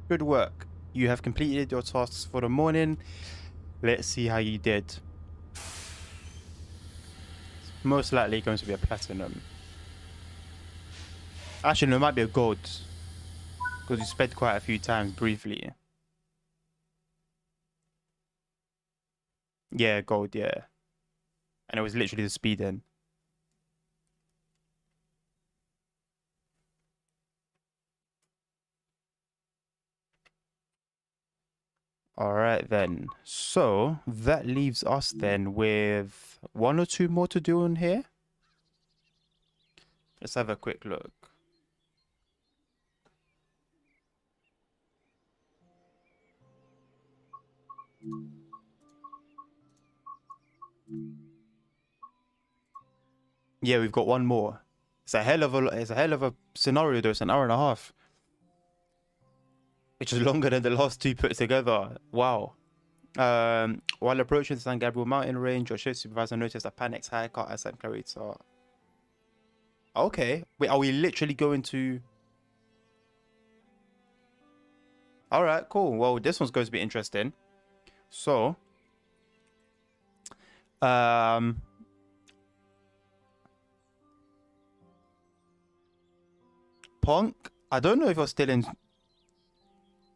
Good work. You have completed your tasks for the morning. Let's see how you did. It's most likely going to be a platinum. Actually, no, it might be a gold. Because you sped quite a few times briefly. Yeah, gold, yeah. And it was literally the speed in. Alright then. So that leaves us then with 1 or 2 more to do on here. Let's have a quick look. Yeah, we've got 1 more. It's a hell of a scenario though. It's an hour and a half. Which is longer than the last 2 put together. Wow. While approaching the San Gabriel mountain range, your shift supervisor noticed a panicked haircut at San Clarita. Okay. Wait, are we literally going to... Alright, cool. Well, this one's going to be interesting. So... Punk, I don't know if you're still in...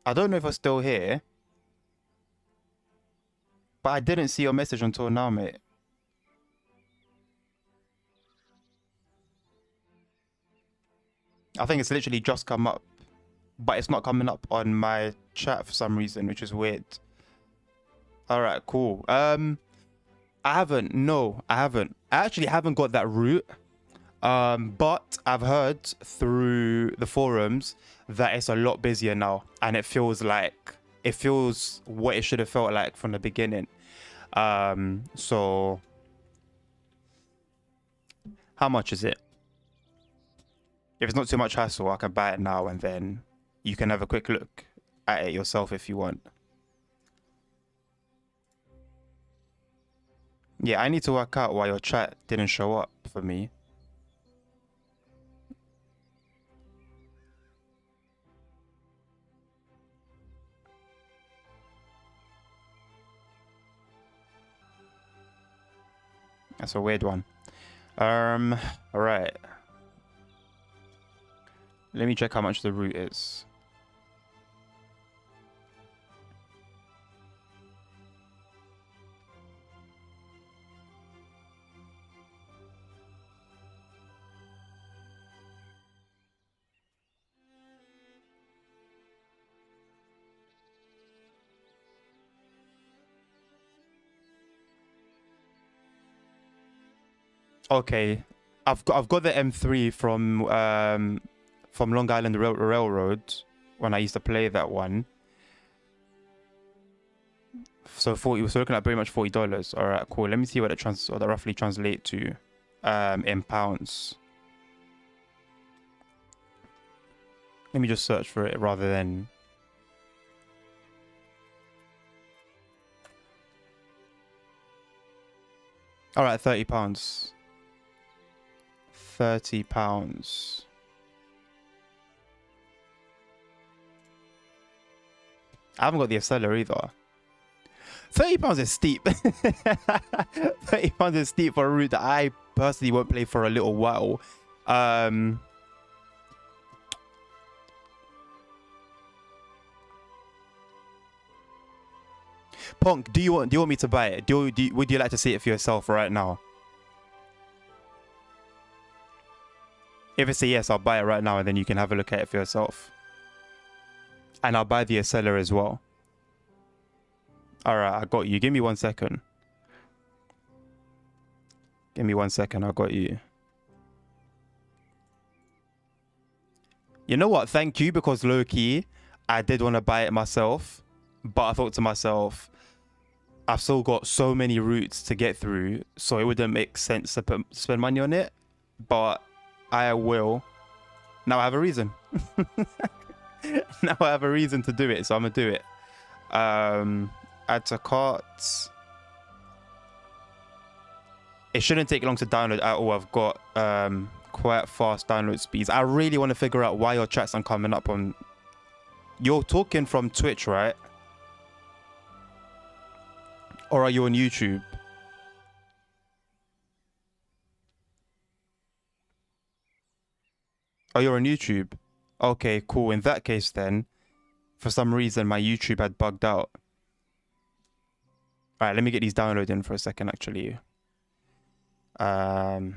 I don't know if you're still here. But I didn't see your message until now, mate. I think it's literally just come up. But it's not coming up on my chat for some reason, which is weird. Alright, cool. I haven't. No, I haven't. I actually haven't got that route. But I've heard through the forums that it's a lot busier now. And it feels what it should have felt like from the beginning. So How much is it? If it's not too much hassle, I can buy it now and then you can have a quick look at it yourself if you want. Yeah, I need to work out why your chat didn't show up for me. That's a weird one. All right. Let me check how much the route is. Okay, I've got the M3 from Long Island Railroad when I used to play that one. So 40. So looking at pretty much $40. All right, cool. Let me see what that roughly translate to in pounds. Let me just search for it rather than. All right, £30. £30. I haven't got the Acela either. £30 is steep. £30 is steep for a route that I personally won't play for a little while. Punk, do you want me to buy it? Would you like to see it for yourself right now? If it's a yes, I'll buy it right now and then you can have a look at it for yourself. And I'll buy the Acela as well. Alright, I got you. Give me 1 second. Give me 1 second, I got you. You know what? Thank you, because low-key, I did want to buy it myself. But I thought to myself, I've still got so many routes to get through, so it wouldn't make sense to spend money on it. But I will. Now I have a reason. Now I have a reason to do it, so I'm going to do it. Add to cart. It shouldn't take long to download at all. I've got quite fast download speeds. I really want to figure out why your chats aren't coming up on... You're talking from Twitch, right? Or are you on YouTube? Oh, you're on YouTube? Okay, cool. In that case then, for some reason my YouTube had bugged out. Alright, let me get these downloaded in for a second actually. Give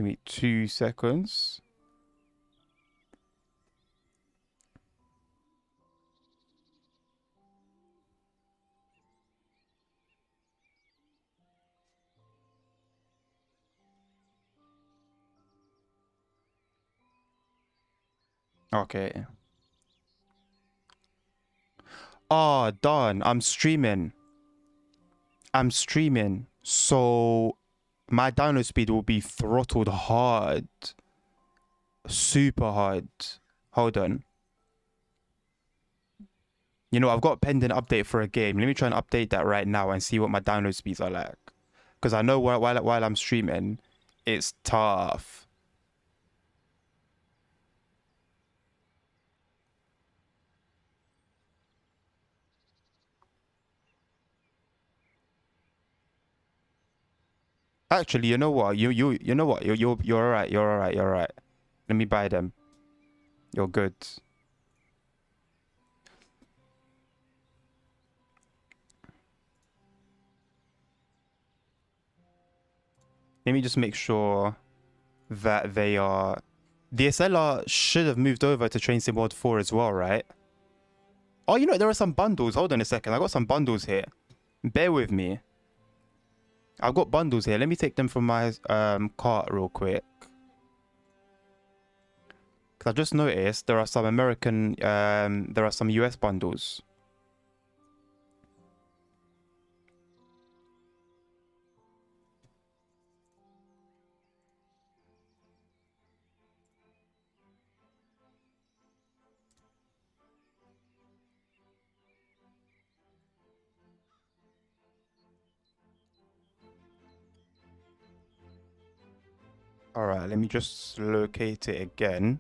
me 2 seconds. Okay. Oh, darn. I'm streaming. So my download speed will be throttled hard. Super hard. Hold on. You know, I've got a pending update for a game. Let me try and update that right now and see what my download speeds are like. Because I know while I'm streaming, it's tough. Actually, you know what? You know what? You're all right. You're all right. You're all right. Let me buy them. You're good. Let me just make sure that they are... The SLR should have moved over to Train Sim World 4 as well, right? Oh, you know, there are some bundles. Hold on a second. I got some bundles here. Bear with me. I've got bundles here. Let me take them from my cart real quick. Because I've just noticed there are some American... there are some US bundles. All right, let me just locate it again.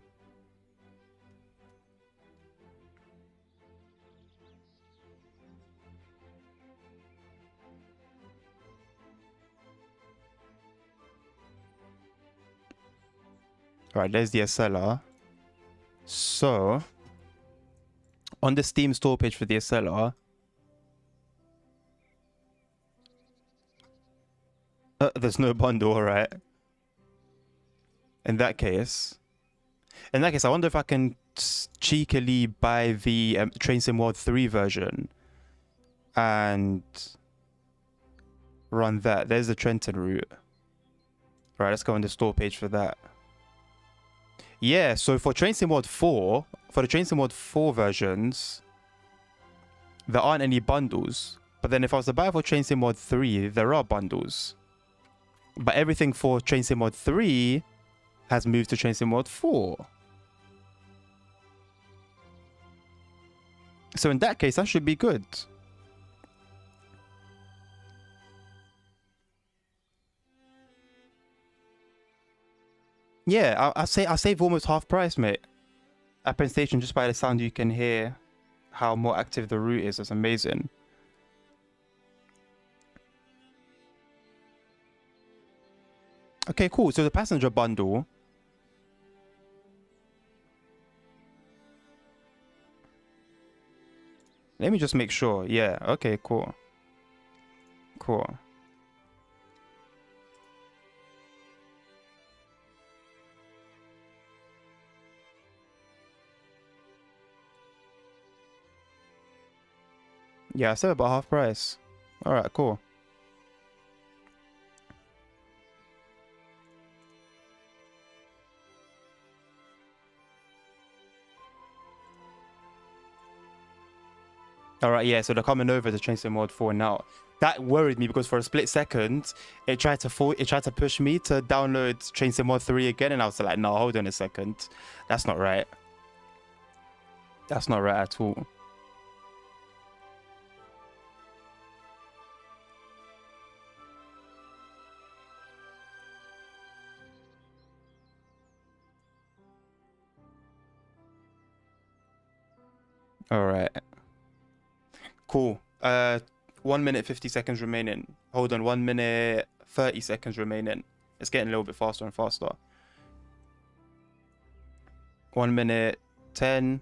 All right, there's the SLR. So, on the Steam store page for the SLR, there's no bundle, all right. In that case, I wonder if I can cheekily buy the Train Sim World 3 version and run that. There's the Trenton route. All right, let's go on the store page for that. Yeah, so for Train Sim World 4, for the Train Sim World 4 versions, there aren't any bundles. But then if I was to buy for Train Sim World 3, there are bundles. But everything for Train Sim World 3 has moved to Train Sim World 4. So in that case, that should be good. Yeah, I save almost half price, mate. At Penn Station, just by the sound you can hear how more active the route is. It's amazing. Okay, cool. So the passenger bundle. Let me just make sure. Yeah, okay, cool. Cool. Yeah, I said about half price. All right, cool. All right, yeah, so they're coming over to Train Sim World 4 now. That worried me because for a split second, it tried to push me to download Train Sim World 3 again, and I was like, no, hold on a second. That's not right. That's not right at all. All right. Cool. 1 minute 50 seconds remaining. Hold on, 1 minute 30 seconds remaining. It's getting a little bit faster and faster. 1 minute 10.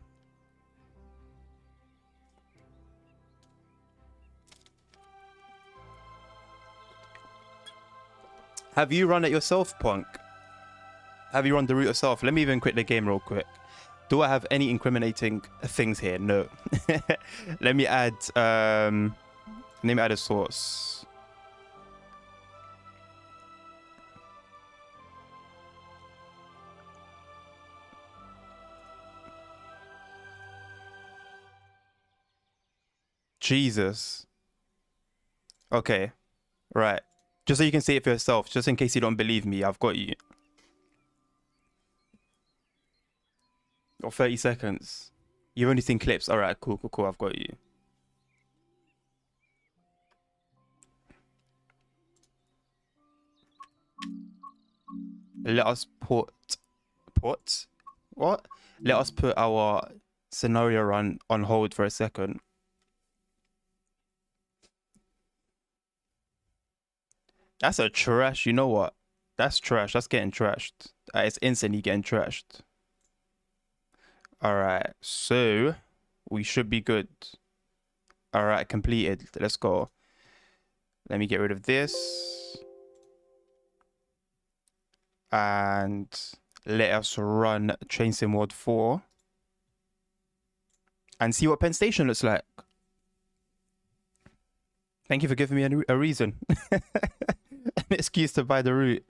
Have you run it yourself, Punk? Have you run the route yourself? Let me even quit the game real quick. Do I have any incriminating things here? No. Let me add a source. Jesus. Okay. Right. Just so you can see it for yourself, just in case you don't believe me, I've got you. Or 30 seconds. You've only seen clips. All right, cool, cool, cool. I've got you. Let us put what? Let us put our scenario run on hold for a second. That's a trash. You know what? That's trash. That's getting trashed. It's instantly getting trashed. All right, so we should be good. All right, completed. Let's go. Let me get rid of this. And let us run Train Sim World 4 and see what Penn Station looks like. Thank you for giving me a reason. An excuse to buy the route.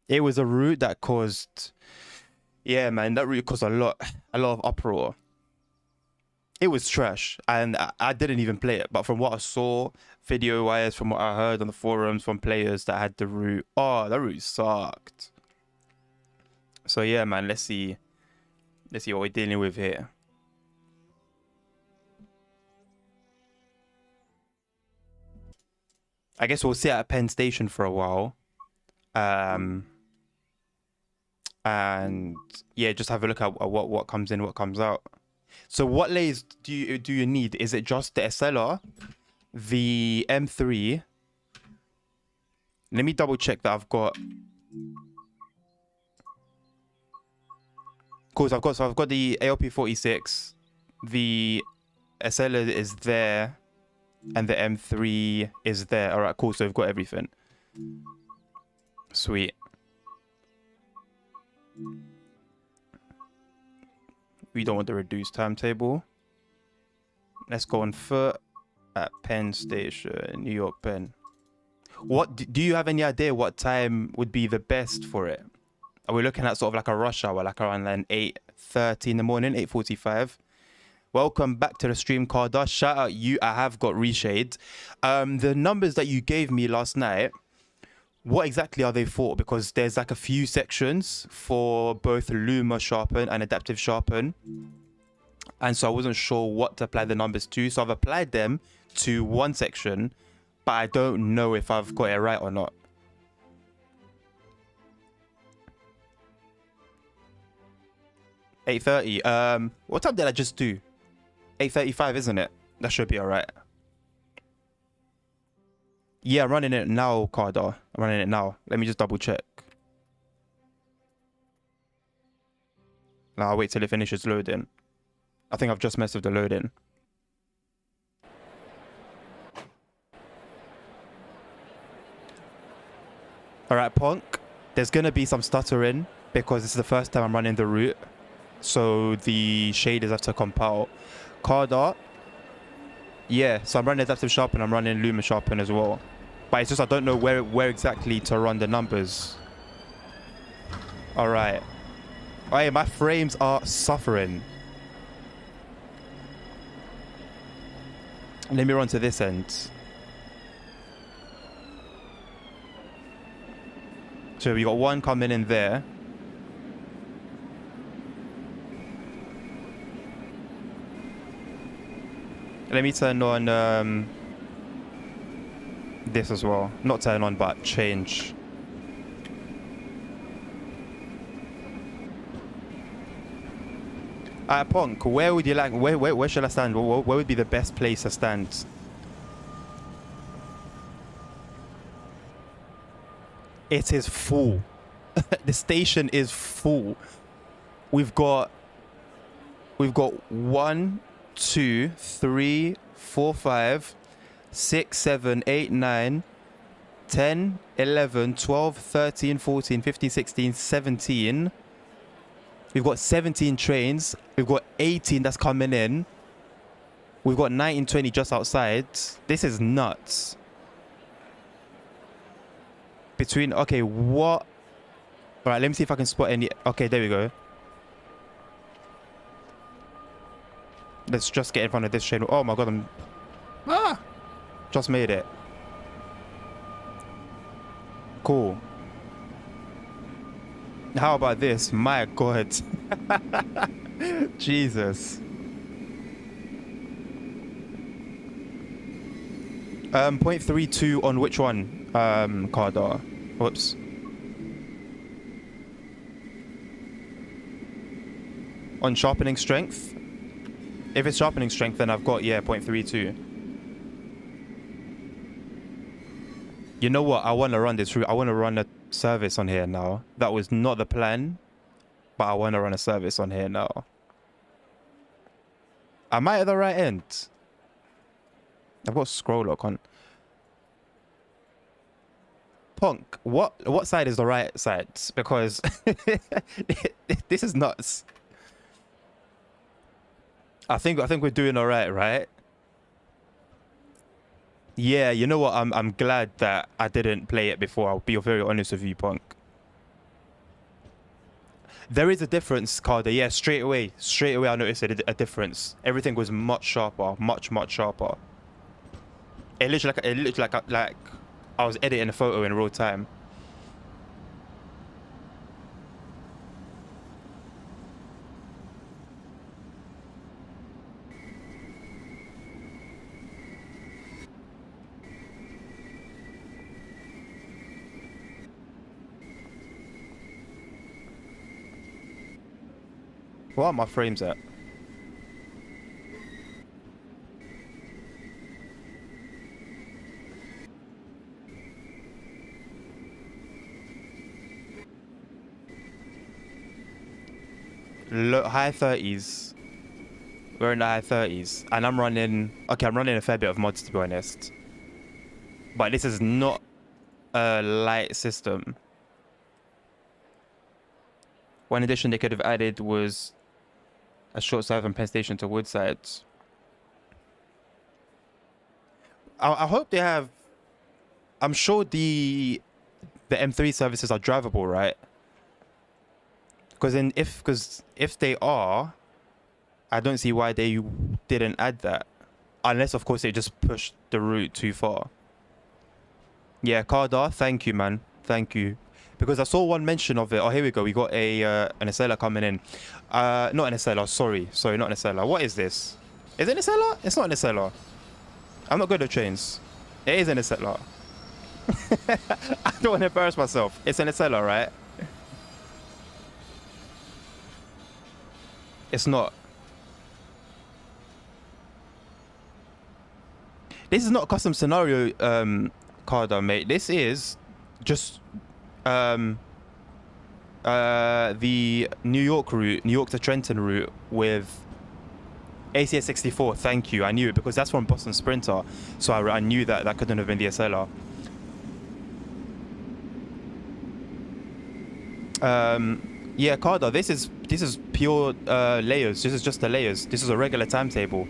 It was a route that caused... Yeah, man, that route caused a lot of uproar. It was trash, and I didn't even play it. But from what I saw, video-wise, from what I heard on the forums from players that had the route, oh, that route sucked. So yeah, man, let's see what we're dealing with here. I guess we'll sit at Penn Station for a while. And yeah, just have a look at what comes in, what comes out. So what layers do you need? Is it just the SLR, the M3? Let me double check that I've got. Cool. So I've got the ALP46, the SLR is there, and the M3 is there. All right, cool. So we've got everything. Sweet. We don't want the reduced timetable. Let's go on foot at Penn Station, New York Penn. What do you have any idea what time would be the best for it? Are we looking at sort of like a rush hour, like around then 8:30 in the morning, 8:45? Welcome back to the stream, Carda. Shout out you. I have got reshade. The numbers that you gave me last night, what exactly are they for? Because there's like a few sections for both Luma sharpen and adaptive sharpen. And so I wasn't sure what to apply the numbers to. So I've applied them to one section, but I don't know if I've got it right or not. $8:30. What time did I just do? 8:35, isn't it? That should be all right. Yeah, I'm running it now, Carda. I'm running it now. Let me just double check. Now I'll wait till it finishes loading. I think I've just messed with the loading. All right, Punk. There's going to be some stuttering because this is the first time I'm running the route. So the shaders have to compile. Carda. Yeah, so I'm running adaptive sharpen. I'm running Luma sharpen as well. But it's just I don't know where exactly to run the numbers. All right. Oh, hey, my frames are suffering. Let me run to this end. So we got one coming in there. Let me turn on this as well. Not turn on, but change. Punk, where would you like? Where should I stand? Where would be the best place to stand? It is full. The station is full. We've got 1, 2, 3, 4, 5, 6, 7, 8, 9, 10, 11, 12, 13, 14, 15, 16, 17. We've got 17 trains. We've got 18 that's coming in. We've got 19, 20 just outside. This is nuts. Okay, what? All right, let me see if I can spot any. Okay, there we go. Let's just get in front of this train. Oh my God, just made it. Cool. How about this? My God. Jesus. 0.32 on which one? Carda. Whoops. On sharpening strength. If it's sharpening strength, then I've got, yeah, 0.32. You know what? I want to run this route. I want to run a service on here now. That was not the plan, but I want to run a service on here now. Am I at the right end? I've got scroll lock on. Punk, what side is the right side? Because this is nuts. I think we're doing all right, right? Yeah, you know what? I'm glad that I didn't play it before. I'll be very honest with you, Punk. There is a difference, Carda. Yeah, straight away I noticed a difference. Everything was much sharper, much sharper. It looked like I was editing a photo in real time. What are my frames at? High 30s. We're in the high 30s. And I'm running... Okay, I'm running a fair bit of mods, to be honest. But this is not a light system. One addition they could have added was a short serve from Penn Station to Woodside. I hope they have... I'm sure the M3 services are drivable, right? Because if they are, I don't see why they didn't add that. Unless, of course, they just pushed the route too far. Yeah, Cardar, thank you, man. Thank you. Because I saw one mention of it. Oh, here we go. We got an SLR coming in. Not an SLR, sorry. Sorry, not an SLR. What is this? Is it an SLR? It's not an SLR. I'm not good at trains. It is an SLR. I don't want to embarrass myself. It's an SLR, right? It's not. This is not a custom scenario, Carda, mate. This is just the New York route, New York to Trenton route with ACS 64. Thank you. I knew it because that's from Boston Sprinter. So I knew that couldn't have been the SLR. Yeah, Carda, this is pure layers. This is just the layers. This is a regular timetable.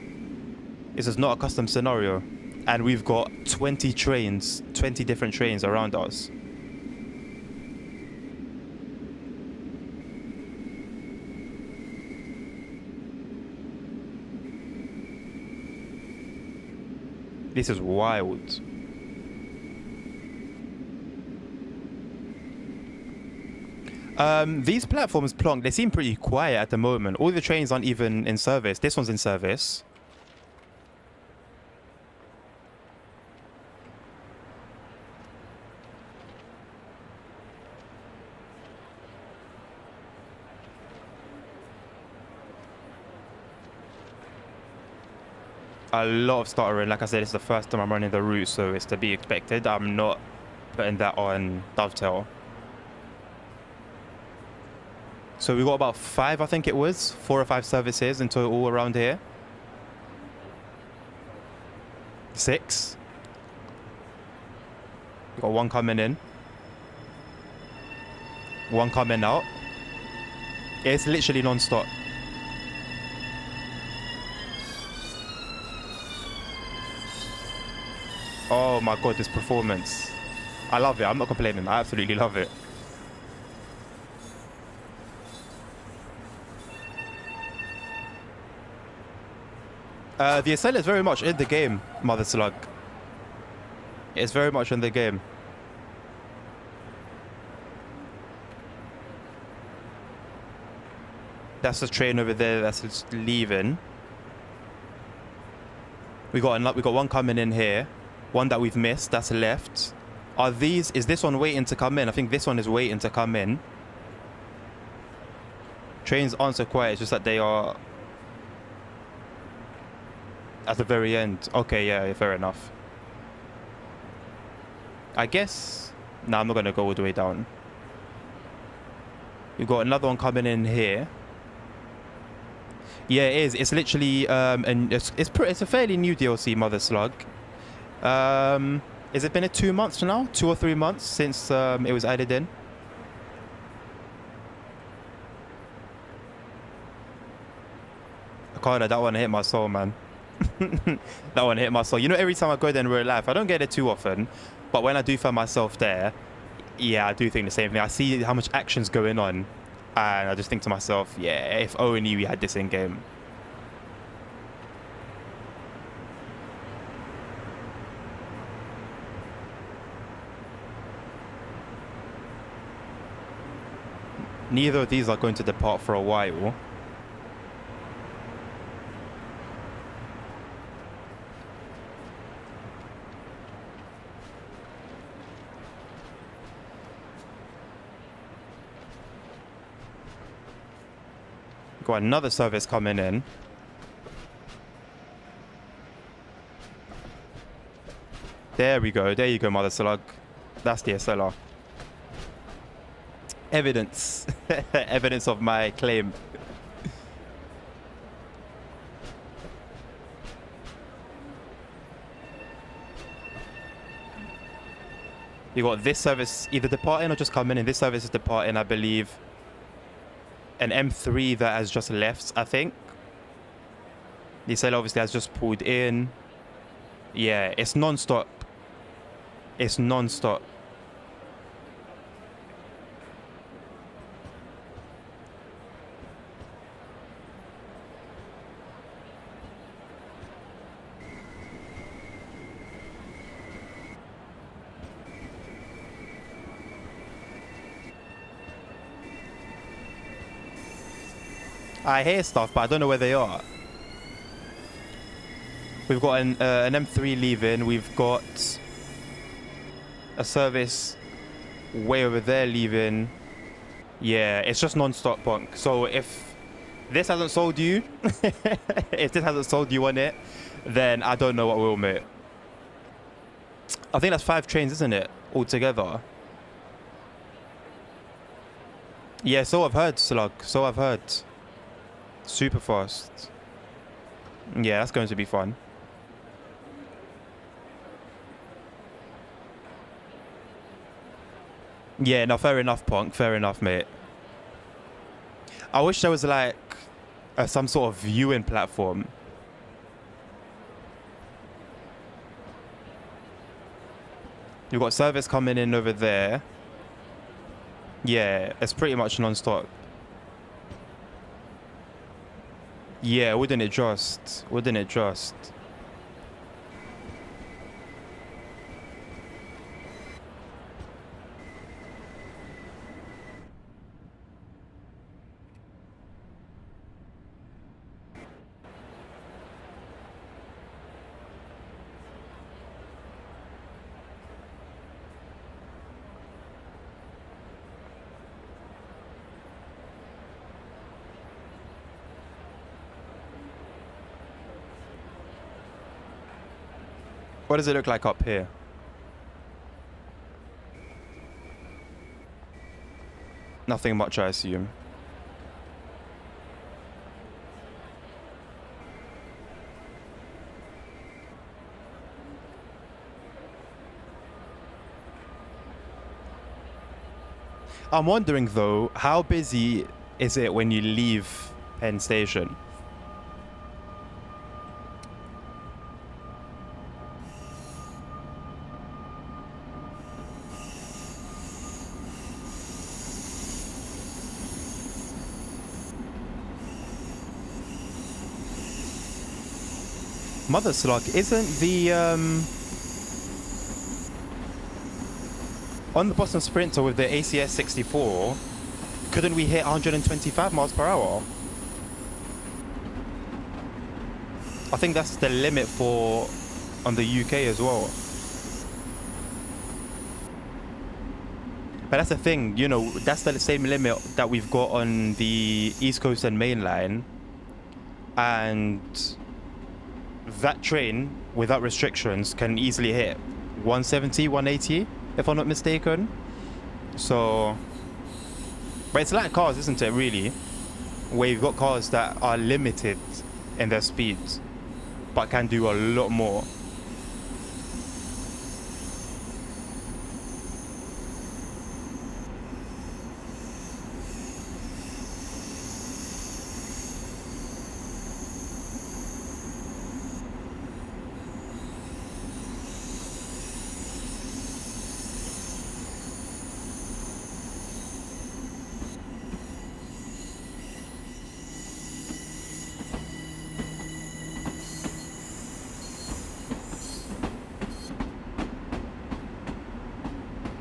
This is not a custom scenario. And we've got 20 trains, 20 different trains around us. This is wild. These platforms, Plonk, they seem pretty quiet at the moment. All the trains aren't even in service. This one's in service. A lot of stuttering. Like I said, it's the first time I'm running the route, so it's to be expected. I'm not putting that on Dovetail. So we got about 5, I think it was, 4 or 5 services in total around here. 6. We got 1 coming in. 1 coming out. It's literally non-stop. Oh my god, this performance. I love it. I'm not complaining. I absolutely love it. The SL is very much in the game, Mother Slug. It's very much in the game. That's the train over there that's just leaving. We got 1 coming in here. 1 that we've missed, that's left. Is this one waiting to come in? I think this one is waiting to come in. Trains aren't so quiet, it's just that they are at the very end. Okay, yeah, fair enough. I guess... No, I'm not going to go all the way down. We've got another one coming in here. Yeah, it is. It's literally... and it's a fairly new DLC, Mother Slug. Has it been 2 months now? 2 or 3 months since it was added in? Carter, that one hit my soul, man. That one hit my soul. You know, every time I go there in real life, I don't get it too often, but when I do find myself there, yeah, I do think the same thing. I see how much action's going on, and I just think to myself, yeah, if only we had this in game. Neither of these are going to depart for a while. Got Got another service coming in. There we go. There you go, Mother Slug. That's the SLR. Evidence. Evidence of my claim. You got this service either departing or just coming in. This service is departing, I believe. An M3 that has just left, I think. The SLR obviously has just pulled in. Yeah, it's non-stop. It's non-stop. I hear stuff, but I don't know where they are. We've got an M3 leaving. We've got a service way over there leaving. Yeah, it's just non-stop, Punk. So if this hasn't sold you, if this hasn't sold you on it, then I don't know what will, mate. I think that's 5 trains, isn't it, altogether? Yeah, so I've heard, Slug. So I've heard. Super fast. Yeah, that's going to be fun. Yeah, no, fair enough, Punk. Fair enough, mate. I wish there was like some sort of viewing platform. You've got service coming in over there. Yeah, it's pretty much non-stop. Yeah, wouldn't it just? Wouldn't it just? What does it look like up here? Nothing much, I assume. I'm wondering though, how busy is it when you leave Penn Station? Mother Slug, isn't the on the Boston Sprinter with the ACS 64, couldn't we hit 125 miles per hour? I think that's the limit for on the UK as well. But that's the thing, you know, that's the same limit that we've got on the East Coast and Main Line, and that train without restrictions can easily hit 170, 180 if I'm not mistaken. So, but it's like cars, isn't it, really, where you've got cars that are limited in their speeds but can do a lot more.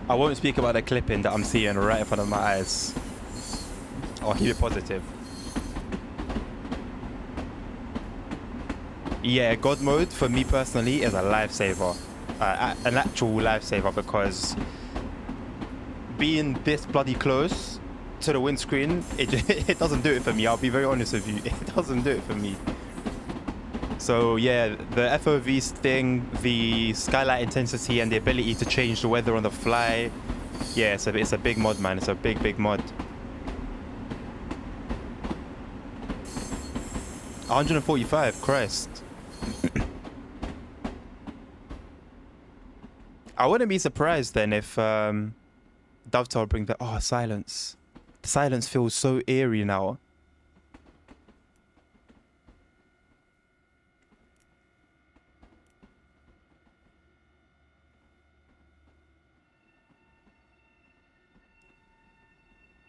I won't speak about the clipping that I'm seeing right in front of my eyes. I'll keep it positive. Yeah, God mode for me personally is a lifesaver. An actual lifesaver, because being this bloody close to the windscreen, it doesn't do it for me. I'll be very honest with you. It doesn't do it for me. So yeah, the FOV thing, the skylight intensity, and the ability to change the weather on the fly. Yeah, it's a big mod, man. It's a big mod. 145, Christ. I wouldn't be surprised then if Dovetail bring the silence. The silence feels so eerie now.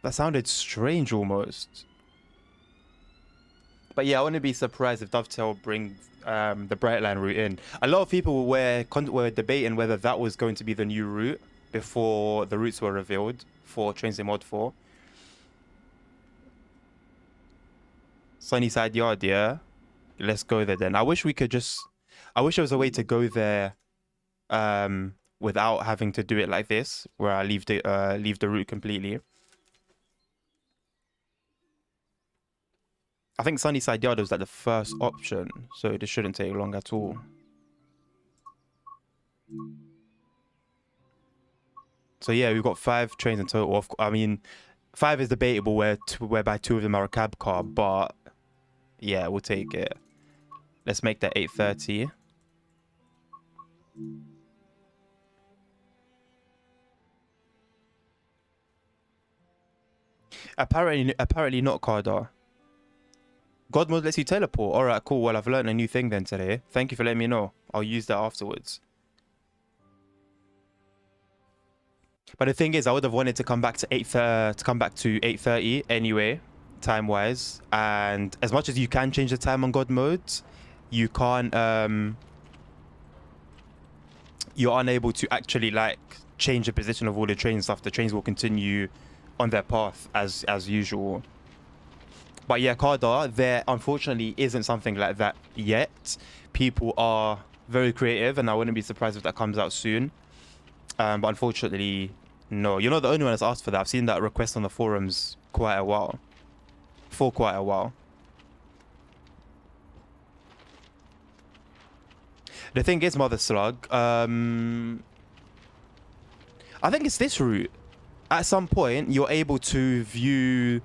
That sounded strange almost. But yeah, I wouldn't be surprised if Dovetail bring the Brightline route in. A lot of people were debating whether that was going to be the new route before the routes were revealed for Train Sim Mod 4. Sunnyside Yard, yeah. Let's go there then. I wish there was a way to go there without having to do it like this, where I leave the route completely. I think Sunnyside Yard was like the first option, so this shouldn't take long at all. So yeah, we've got 5 trains in total. I mean, 5 is debatable whereby 2 of them are a cab car, but yeah, we'll take it. Let's make that 8:30. Apparently not, Cardar. God mode lets you teleport. All right, cool. Well, I've learned a new thing then today. Thank you for letting me know. I'll use that afterwards. But the thing is, I would have wanted to come back to 8:30 anyway, time-wise. And as much as you can change the time on God mode, you can't. You're unable to actually like change the position of all the train stuff. The trains will continue on their path as usual. But yeah, Cardar, there unfortunately isn't something like that yet. People are very creative, and I wouldn't be surprised if that comes out soon. But unfortunately, no. You're not the only one that's asked for that. I've seen that request on the forums for quite a while. The thing is, Mother Slug, I think it's this route. At some point, you're able to view...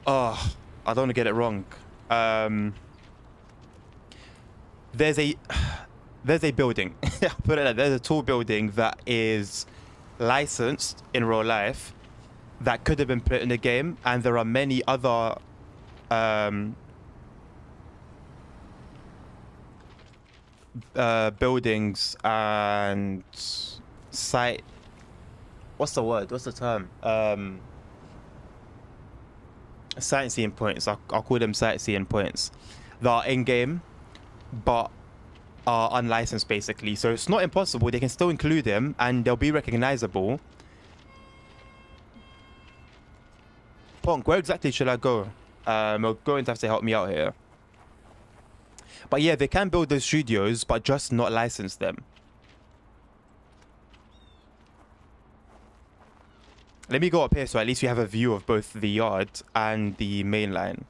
Oh, I don't want to get it wrong. There's a building. Put it like, there's a tall building that is licensed in real life that could have been put in the game, and there are many other buildings and site. What's the word? What's the term? Sightseeing points. I'll call them sightseeing points that are in game but are unlicensed basically. So it's not impossible. They can still include them and they'll be recognizable. Ponk, where exactly should I go? You're going to have to help me out here. But yeah, they can build those studios but just not license them. Let me go up here so at least you have a view of both the yard and the main line.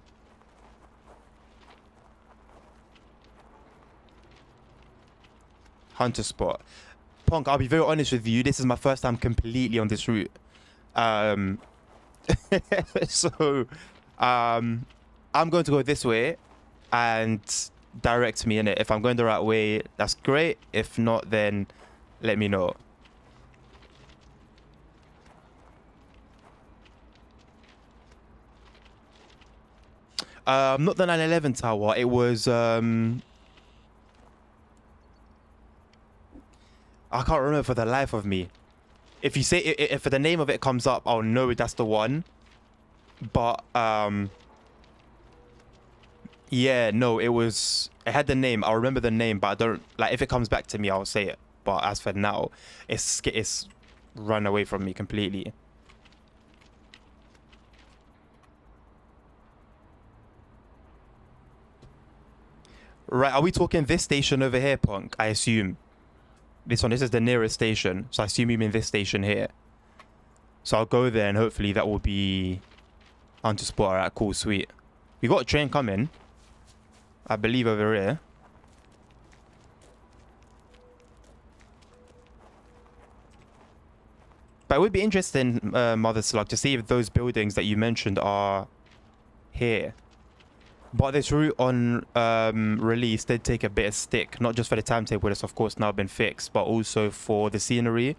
Hunter spot. Ponk, I'll be very honest with you. This is my first time completely on this route. So, I'm going to go this way and direct me in it. If I'm going the right way, that's great. If not, then let me know. Not the 911 tower. It was I can't remember for the life of me. If you say if the name of it comes up, I'll know that's the one. But yeah, no, it had the name. I'll remember the name, but I don't like if it comes back to me, I'll say it. But as for now, it's run away from me completely. Right, are we talking this station over here, Punk? I assume. This is the nearest station, so I assume you mean this station here. So I'll go there and hopefully that will be onto spot. Alright, cool, sweet. We got a train coming, I believe, over here. But it would be interesting, Mother Slug, to see if those buildings that you mentioned are here. But this route on release did take a bit of stick, not just for the timetable that's of course now been fixed, but also for the scenery.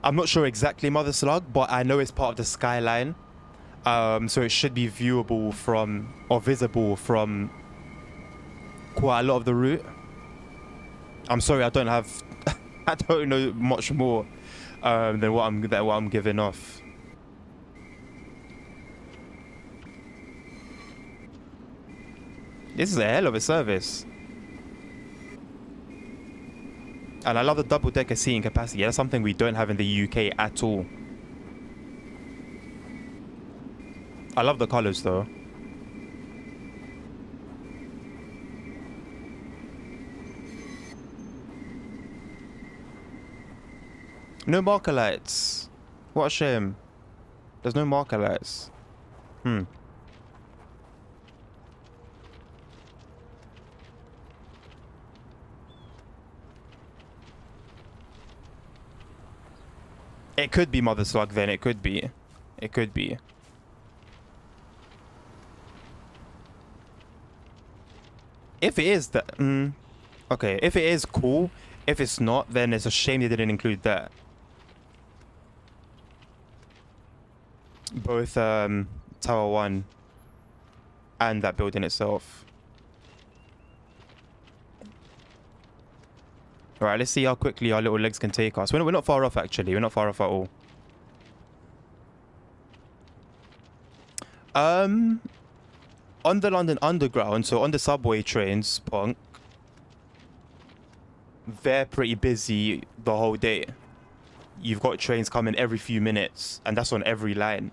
I'm not sure exactly, Mother Slug, but I know it's part of the skyline. So it should be viewable from, or visible from, quite a lot of the route. I'm sorry, I don't have, I don't know much more than what I'm giving off. This is a hell of a service. And I love the double-decker seating capacity. That's something we don't have in the UK at all. I love the colors though. No marker lights. What a shame. There's no marker lights. It could be Mother Slug then. It could be. It could be. If it is that... okay, if it is, cool. If it's not, then it's a shame they didn't include that. Both Tower 1 and that building itself. Alright, let's see how quickly our little legs can take us. We're not far off, actually. We're not far off at all. On the London Underground, so on the subway trains, Punk, they're pretty busy the whole day. You've got trains coming every few minutes, and that's on every line.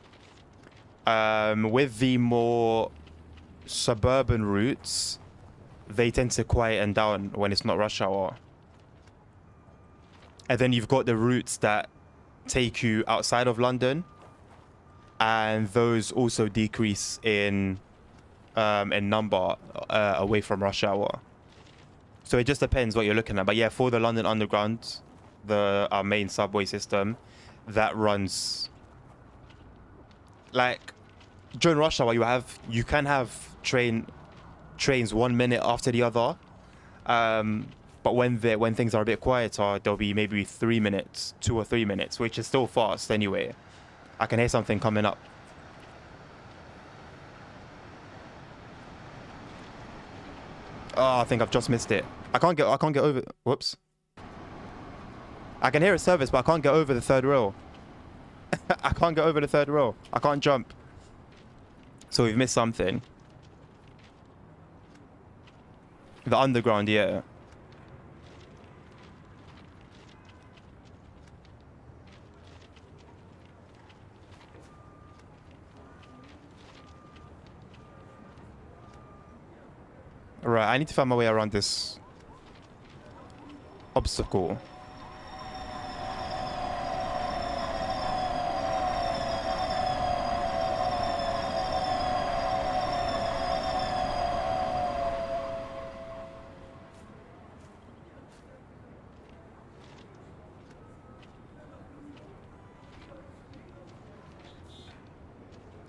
With the more suburban routes, they tend to quieten down when it's not rush hour. And then you've got the routes that take you outside of London, and those also decrease in number away from rush hour. So it just depends what you're looking at. But yeah, for the London Underground, our main subway system, that runs like during rush hour. You can have trains 1 minute after the other. But when things are a bit quieter, there'll be maybe 3 minutes, 2 or 3 minutes, which is still fast anyway. I can hear something coming up. Oh, I think I've just missed it. I can't get over. Whoops. I can hear a service, but I can't get over the third rail. I can't get over the third rail. I can't jump. So we've missed something. The underground, yeah. Right, I need to find my way around this obstacle.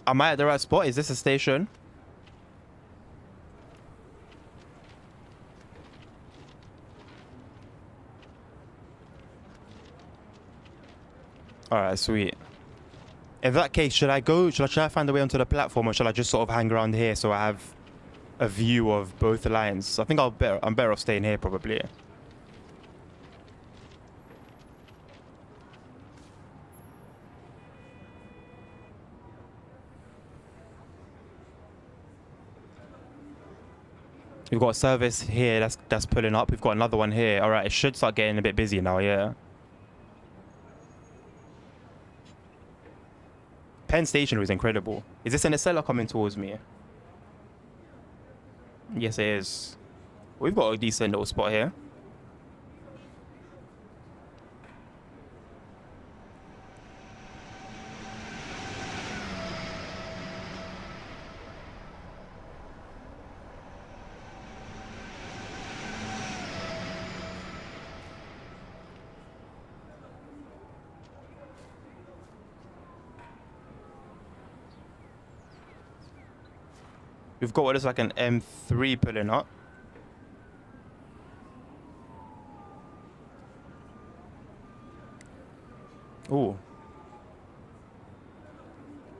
Am I at the right spot? Is this a station? Alright, sweet. In that case, should I try to find a way onto the platform, or should I just sort of hang around here so I have a view of both the lines? I think I'm better off staying here probably. We've got a service here that's pulling up. We've got another one here. Alright, it should start getting a bit busy now, yeah. Penn Station was incredible. Is this an Acela coming towards me? Yes, it is. We've got a decent little spot here. We've got what is like an M3 pulling up. Ooh.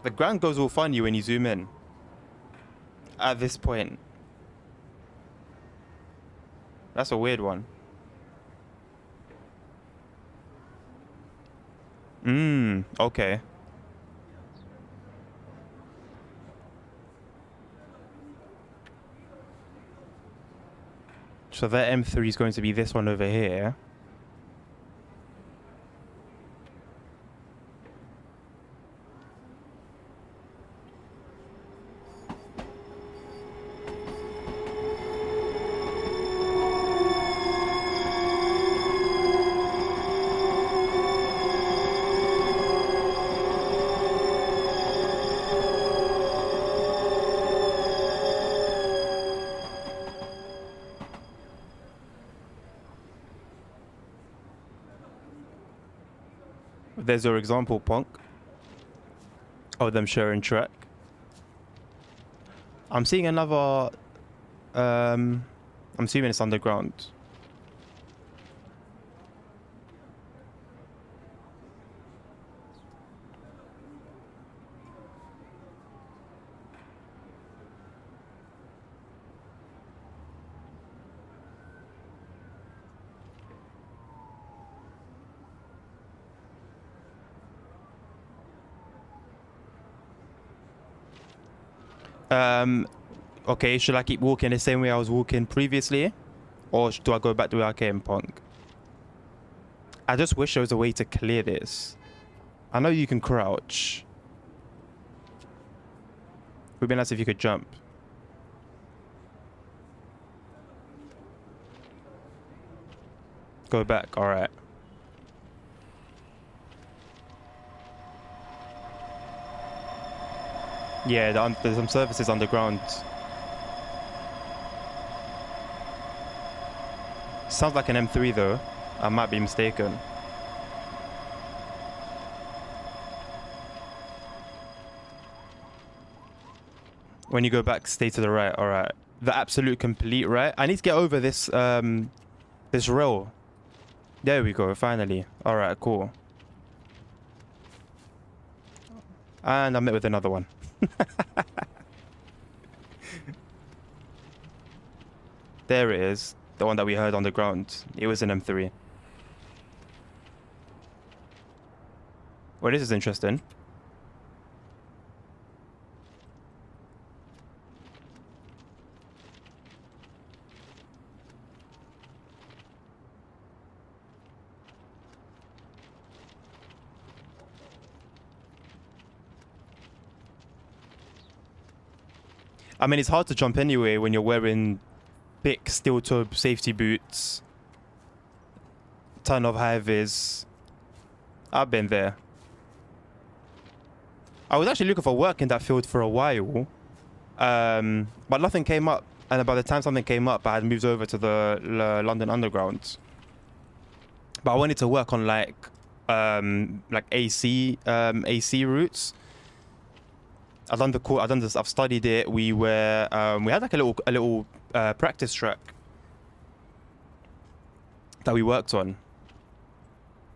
The ground goes all funny when you zoom in. At this point. That's a weird one. Okay. So that M3 is going to be this one over here. There's your example, Punk, of them sharing track. I'm seeing another, I'm assuming it's underground. Okay, should I keep walking the same way I was walking previously? Or do I go back to where I came, Punk? I just wish there was a way to clear this. I know you can crouch. It would be nice if you could jump. Go back, alright. Yeah, there's some services underground. Sounds like an M3 though. I might be mistaken. When you go back, stay to the right. All right. The absolute complete right. I need to get over this this rail. There we go. Finally. All right. Cool. And I met with another one. There it is. The one that we heard on the ground. It was an M3. Well, this is interesting. I mean, it's hard to jump anyway when you're wearing thick steel-toe safety boots. Ton of high vis. I've been there. I was actually looking for work in that field for a while, but nothing came up. And by the time something came up, I had moved over to the London Underground. But I wanted to work on like AC routes. I've studied it. We had like a little practice track that we worked on,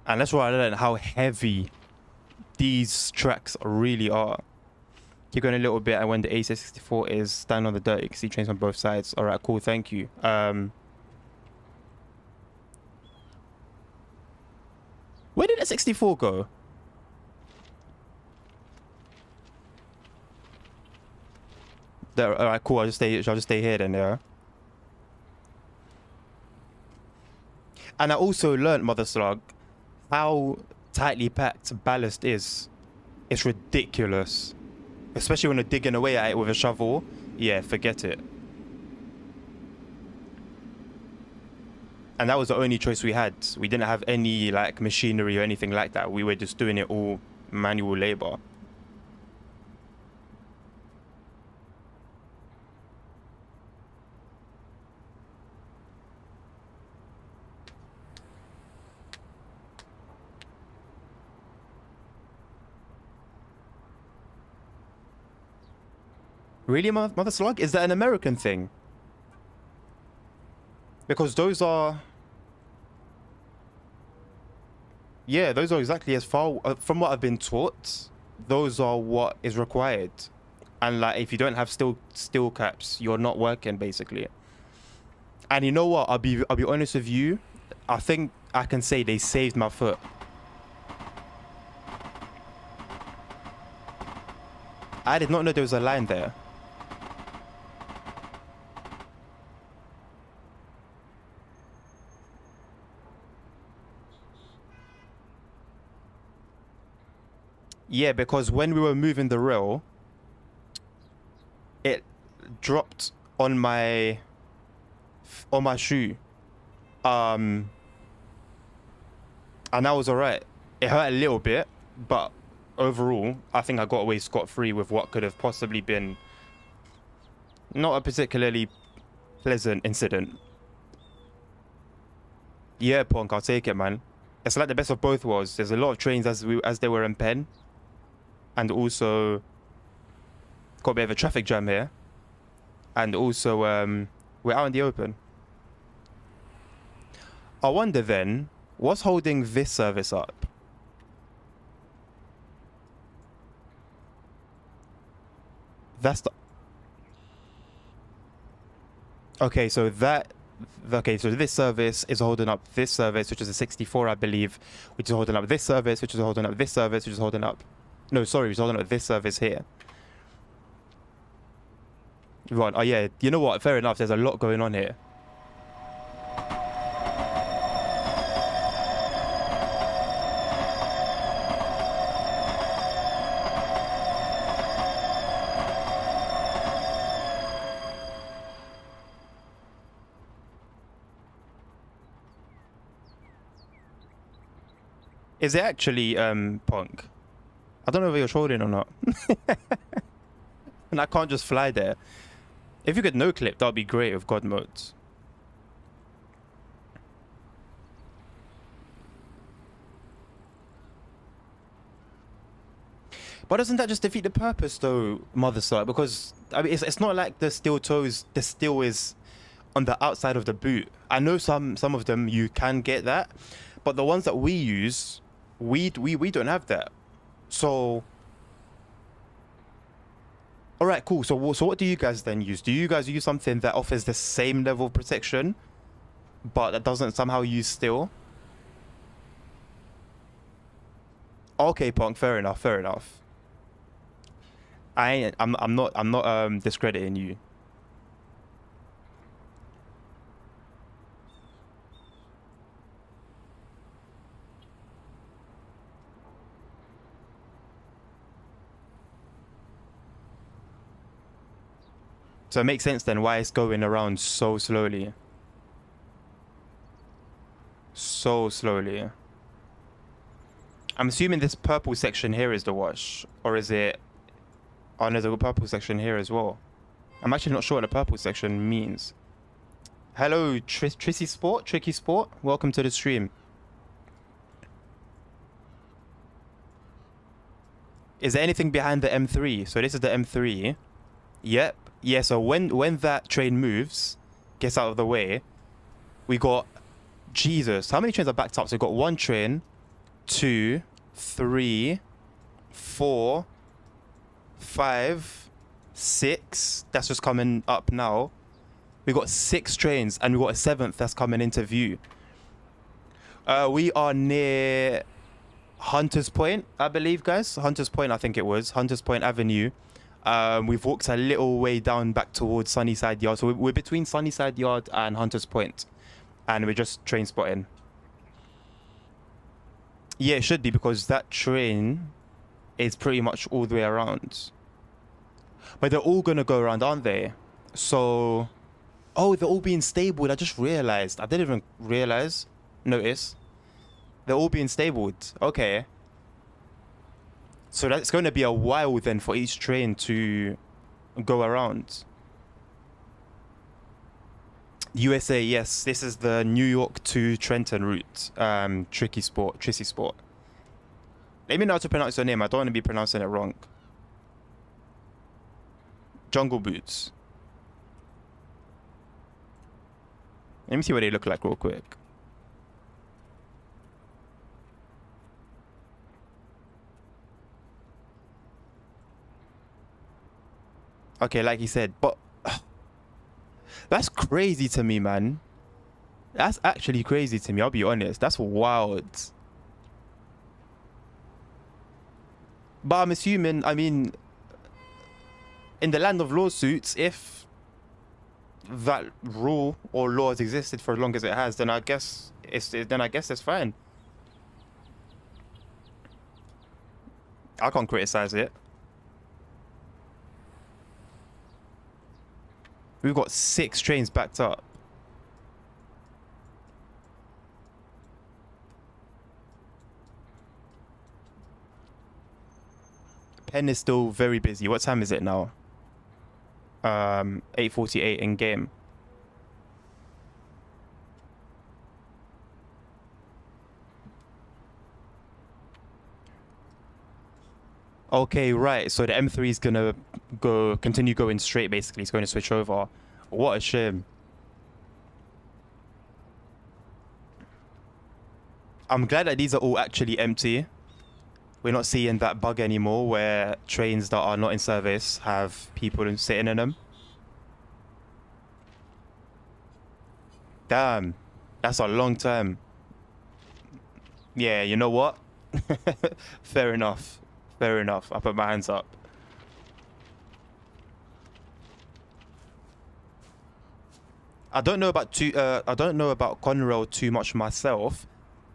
and that's where I learned how heavy these tracks really are. Keep going a little bit, and when the A64 is standing on the dirt, you can see trains on both sides. All right, cool, thank you. Where did the 64 go? There, all right, cool. I'll just stay here then, yeah. And I also learned, Mother Slug, how tightly packed ballast is. It's ridiculous. Especially when you're digging away at it with a shovel. Yeah, forget it. And that was the only choice we had. We didn't have any like machinery or anything like that. We were just doing it all manual labor. Really, Mother Slug? Is that an American thing? Because those are... Yeah, those are exactly as far... from what I've been taught, those are what is required. And like, if you don't have steel caps, you're not working, basically. And you know what? I'll be honest with you. I think I can say they saved my foot. I did not know there was a line there. Yeah, because when we were moving the rail, it dropped on my shoe. And that was alright. It hurt a little bit, but overall, I think I got away scot-free with what could have possibly been not a particularly pleasant incident. Yeah, Punk, I'll take it, man. It's like the best of both worlds. There's a lot of trains as they were in Penn. And also got a bit of a traffic jam here. And also we're out in the open. I wonder then, what's holding this service up? That's the... Okay, so this service is holding up this service, which is a 64, I believe, which is holding up this service, which is holding up this service, which is holding up... No, sorry, it's holding up this service here. Right, oh yeah, you know what? Fair enough, there's a lot going on here. Is it actually, Punk? I don't know if you're trolling or not. And I can't just fly there. If you could no-clip, that would be great with God modes. But doesn't that just defeat the purpose, though, Mother Slug? Because, I mean, it's not like the steel toes, the steel is on the outside of the boot. I know some of them you can get that, but the ones that we use, we don't have that. So, all right, cool. So what do you guys then use? Do you guys use something that offers the same level of protection, but that doesn't somehow use steel? Okay, Punk. Fair enough. Fair enough. I'm not discrediting you. So it makes sense then why it's going around so slowly. So slowly. I'm assuming this purple section here is the wash. Or is it... Oh, there's a purple section here as well. I'm actually not sure what the purple section means. Hello, Tricky Sport. Welcome to the stream. Is there anything behind the M3? So this is the M3. Yep. Yeah, so when that train moves, gets out of the way, we got... Jesus, how many trains are backed up? So we've got 1 train, 2, 3, 4, 5, 6. That's just coming up now. We got 6 trains, and we got a 7th that's coming into view. We are near Hunters Point, I believe, guys. Hunters Point, I think it was. Hunters Point Avenue. We've walked a little way down back towards Sunnyside Yard. So we're between Sunnyside Yard and Hunters Point. And we're just train spotting. Yeah, it should be, because that train is pretty much all the way around. But they're all going to go around, aren't they? So... Oh, they're all being stabled. I just realized. I didn't even notice. They're all being stabled. Okay. So that's going to be a while then for each train to go around. USA, yes. This is the New York to Trenton route. Trissy Sport. Let me know how to pronounce your name. I don't want to be pronouncing it wrong. Jungle Boots. Let me see what they look like real quick. Okay, like you said, but that's crazy to me, man. That's actually crazy to me. I'll be honest. That's wild. But I'm assuming, I mean, in the land of lawsuits, if that rule or law has existed for as long as it has, then I guess it's fine. I can't criticize it. We've got 6 trains backed up. Penn is still very busy. What time is it now? 8:48 in game. Okay, right. So the M3 is gonna continue going straight. Basically, it's going to switch over. What a shame. I'm glad that these are all actually empty. We're not seeing that bug anymore where trains that are not in service have people sitting in them. Damn, that's a long time. Yeah, you know what? Fair enough. Fair enough. I put my hands up. I don't know about Conrail too much myself,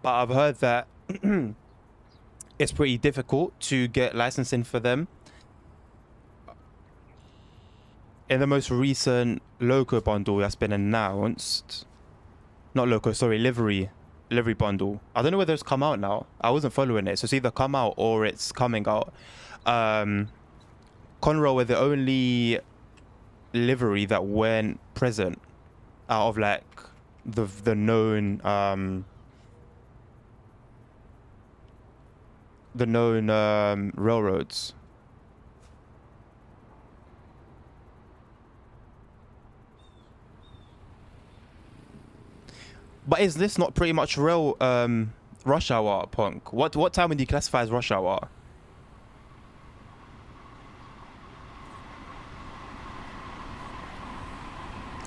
but I've heard that it's pretty difficult to get licensing for them. In the most recent loco bundle that's been announced, not loco, sorry, livery bundle. I don't know whether it's come out now. I wasn't following it, so it's either come out or it's coming out. Conrail were the only livery that weren't present out of like the known railroads. But is this not pretty much real rush hour, Punk? What time would you classify as rush hour?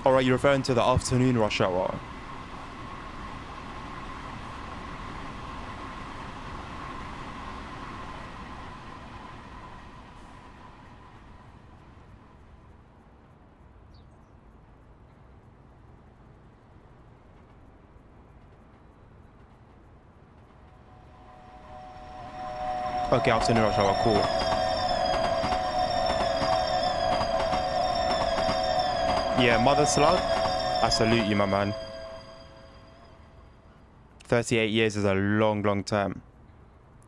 Or are you referring to the afternoon rush hour? Okay, afternoon rush hour, cool. Yeah, Mother Slug, I salute you, my man. 38 years is a long, long time.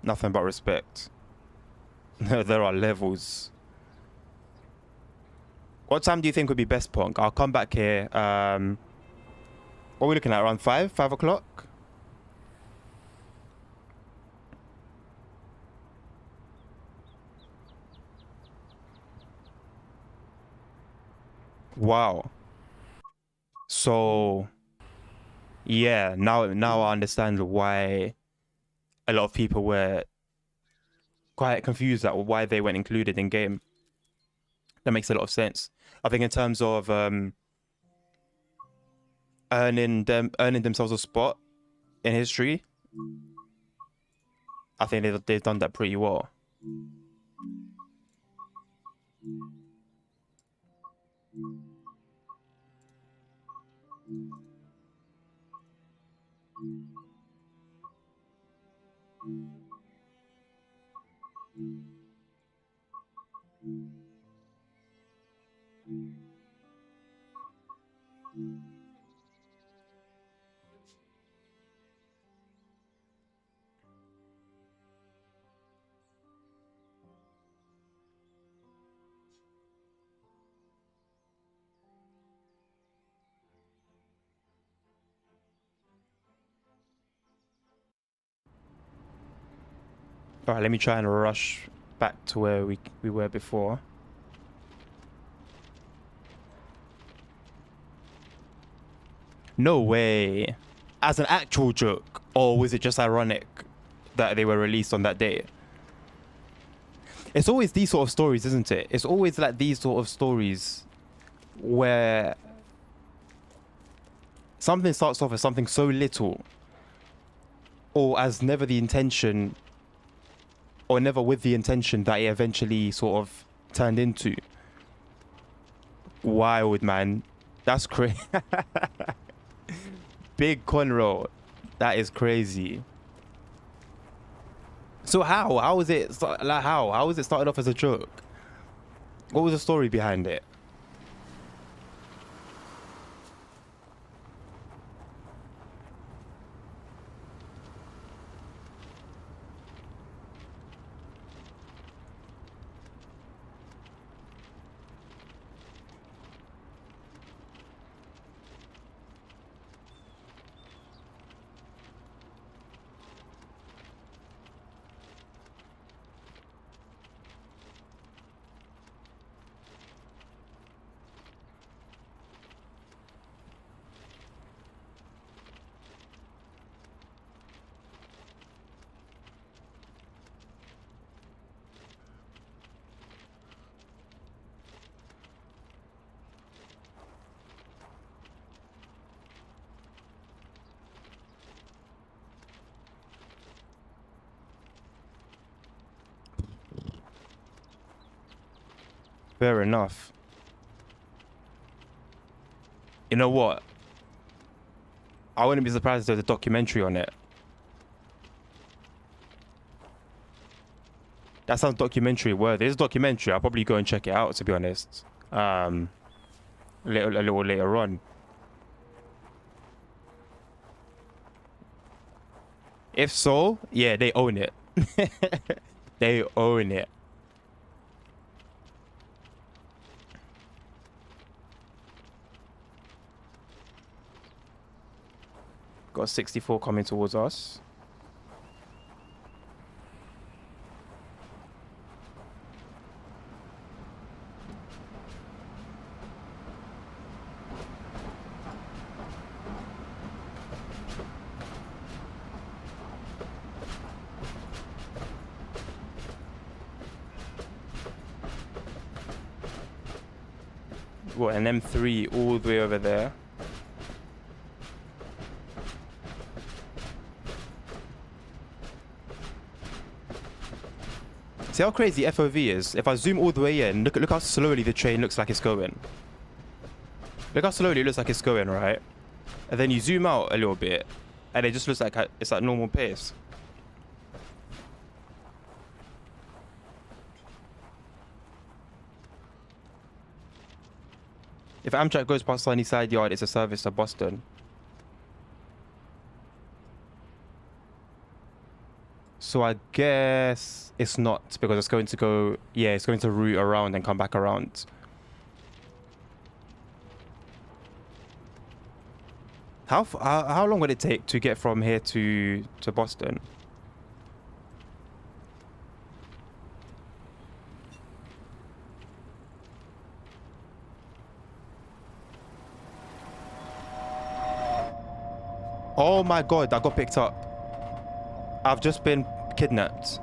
Nothing but respect. There are levels. What time do you think would be best, Punk? I'll come back here. What are we looking at? Around 5 o'clock? Wow. So, yeah, now I understand why a lot of people were quite confused at why they weren't included in game. That makes a lot of sense. I think in terms of earning themselves a spot in history, I think they've done that pretty well. All right, let me try and rush back to where we were before. No way. As an actual joke, or was it just ironic that they were released on that day? It's always these sort of stories, isn't it? It's always like these sort of stories where something starts off as something so little, or as never the intention, or never with the intention that it eventually sort of turned into. Wild, man. That's crazy. Big Conroe. That is crazy. So how was it like how was it started off as a joke? What was the story behind it? Fair enough. You know what? I wouldn't be surprised if there's a documentary on it. That sounds documentary worthy. It's a documentary. I'll probably go and check it out, to be honest. A little later on. If so, yeah, they own it. They own it. Got 64 coming towards us. What, an M3 all the way over there. See how crazy FOV is? If I zoom all the way in, look how slowly the train looks like it's going. Look how slowly it looks like it's going, right? And then you zoom out a little bit, and it just looks like it's at normal pace. If Amtrak goes past Sunnyside Yard, it's a service to Boston. So I guess it's not, because it's going to go, yeah, it's going to route around and come back around. How long would it take to get from here to Boston? Oh my god, I got picked up. I've just been kidnapped.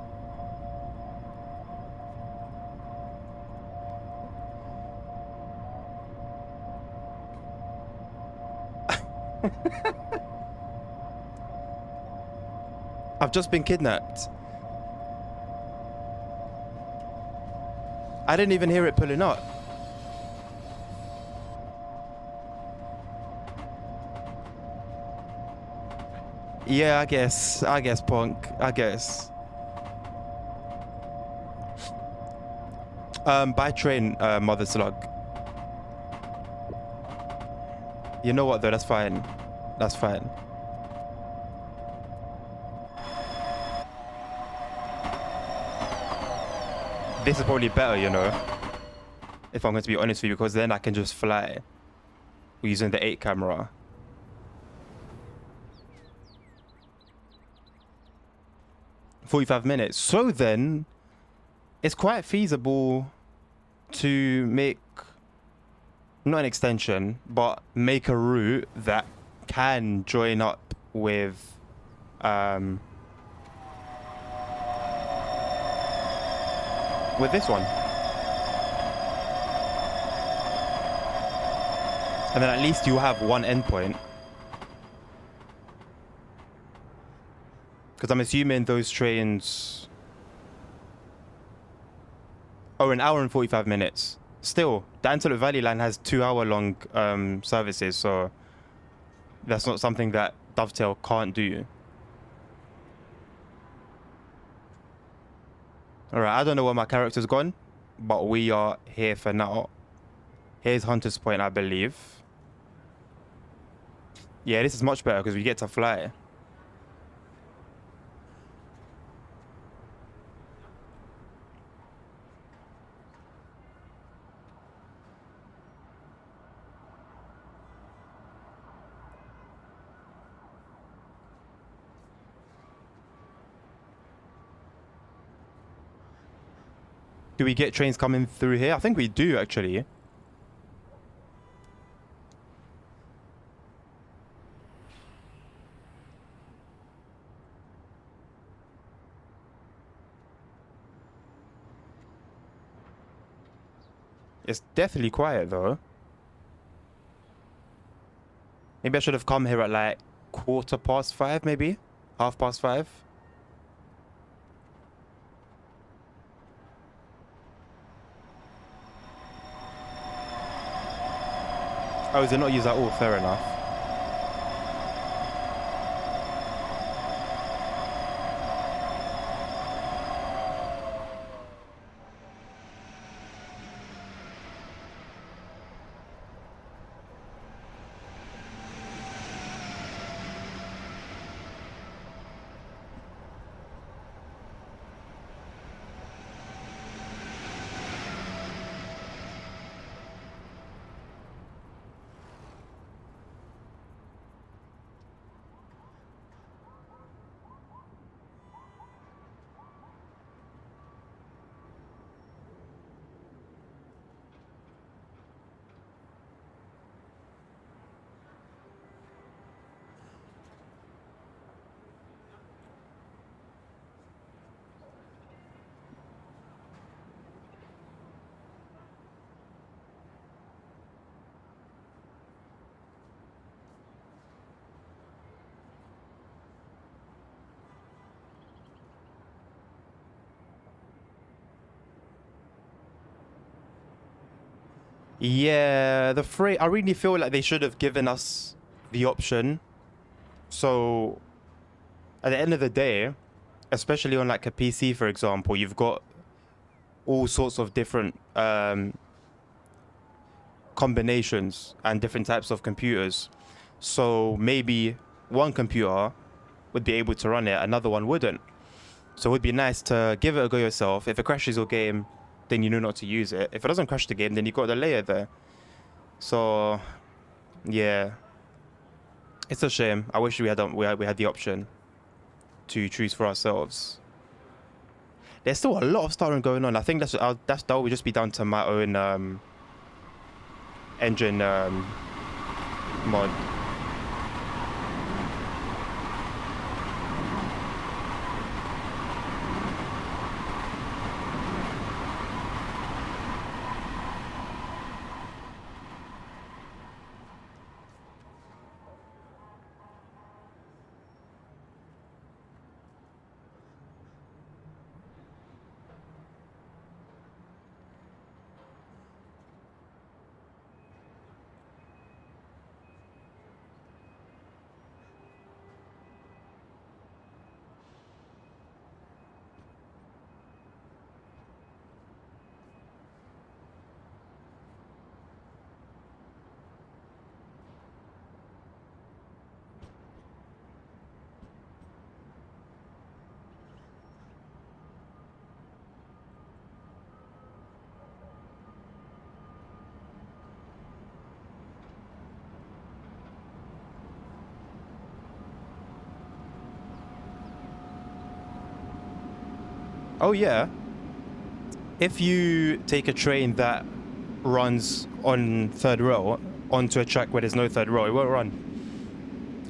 I've just been kidnapped. I didn't even hear it pulling up. Yeah, I guess, punk. I guess. By train, Mother Slug. You know what though? That's fine. That's fine. This is probably better, you know, if I'm going to be honest with you, because then I can just fly using the 8 camera. 45 minutes. So then it's quite feasible to make not an extension, but make a route that can join up with this one. And then at least you have one endpoint. Because I'm assuming those trains... Oh, an hour and 45 minutes. Still, the Antelope Valley line has 2-hour-long services, so that's not something that Dovetail can't do. Alright, I don't know where my character's gone, but we are here for now. Here's Hunter's Point, I believe. Yeah, this is much better because we get to fly. Do we get trains coming through here? I think we do, actually. It's definitely quiet, though. Maybe I should have come here at, like, 5:15, maybe? 5:30? Oh, is it not used at all? Fair enough. Yeah, the freight... I really feel like they should have given us the option. So, at the end of the day, especially on like a PC, for example, you've got all sorts of different combinations and different types of computers. So maybe one computer would be able to run it, another one wouldn't. So it would be nice to give it a go yourself. If it crashes your game, then you know not to use it. If it doesn't crash the game, then you've got the layer there. So, yeah. It's a shame. I wish we had the option to choose for ourselves. There's still a lot of starring going on. I think that would just be down to my own engine mod. Oh yeah. If you take a train that runs on third rail onto a track where there's no third rail, it won't run.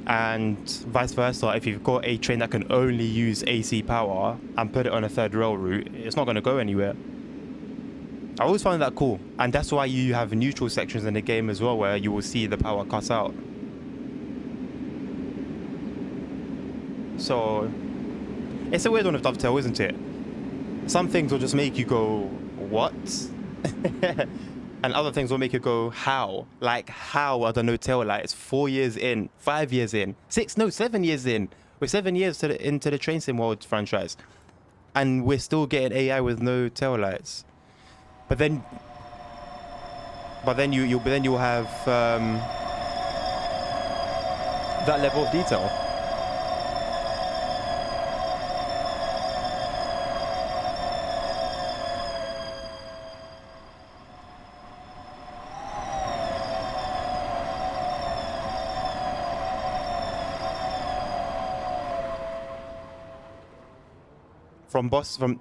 And vice versa, if you've got a train that can only use AC power and put it on a third rail route, it's not going to go anywhere. I always find that cool, and that's why you have neutral sections in the game as well, where you will see the power cut out. So it's a weird one of Dovetail, isn't it? Some things will just make you go, what? And other things will make you go, how? Like, how are there no tail lights 4 years in, 5 years in, 7 years in? We're 7 years into the Train Sim World franchise, and we're still getting AI with no tail lights. But then you'll have that level of detail. From Boston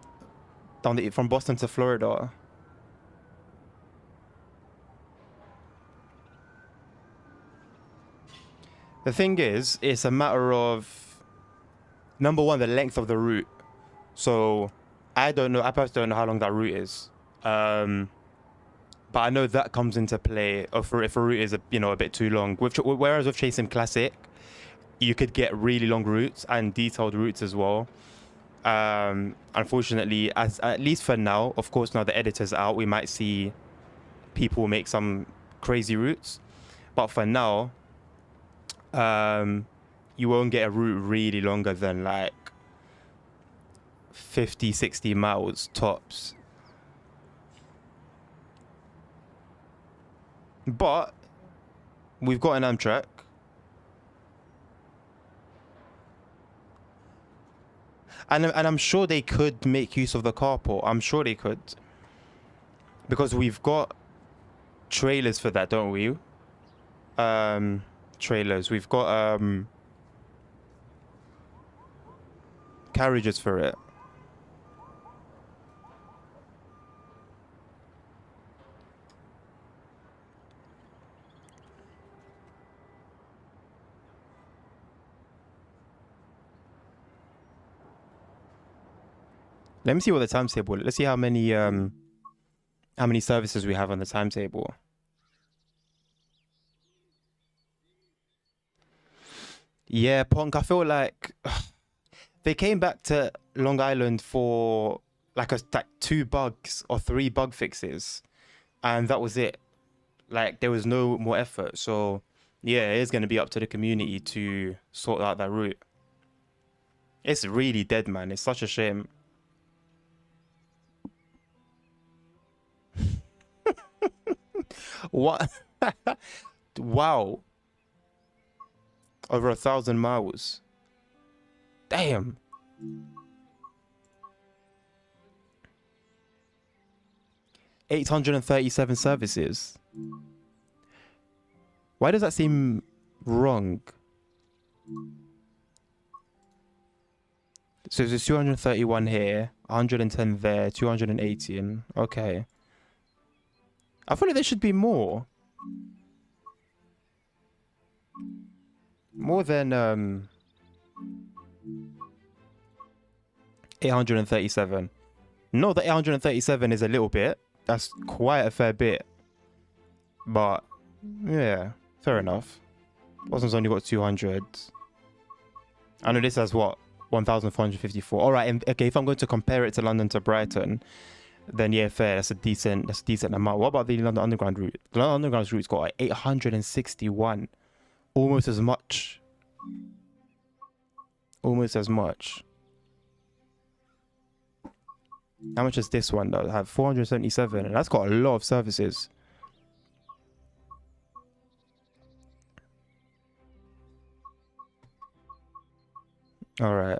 to Florida. The thing is, it's a matter of, number one, the length of the route. So I personally don't know how long that route is. But I know that comes into play if a route is a bit too long. Whereas with Chase Sim Classic, you could get really long routes and detailed routes as well. Unfortunately, at least for now, of course, now the editor's out, we might see people make some crazy routes. But for now, you won't get a route really longer than like 50, 60 miles tops. But we've got an Amtrak. And I'm sure they could make use of the carport. I'm sure they could. Because we've got trailers for that, don't we? Trailers. We've got carriages for it. Let me see what the timetable. Let's see how many services we have on the timetable. Yeah, Punk. I feel like they came back to Long Island for like 2 bugs or 3 bug fixes, and that was it. Like there was no more effort. So yeah, it is going to be up to the community to sort out that route. It's really dead, man. It's such a shame. What? Wow. Over 1,000 miles. Damn. $837 services. Why does that seem wrong? So there's 231 here, 110 there, 218. Okay. I feel like there should be more. More than 837. No, the 837 is a little bit. That's quite a fair bit. But yeah, fair enough. Boston's only got 200. I know this has what? 1,454. All right, okay, if I'm going to compare it to London to Brighton, then yeah, fair. That's a decent amount. What about the London Underground route? The London Underground route's got like 861. Almost as much. Almost as much. How much does this one though have? 477, and that's got a lot of services. All right.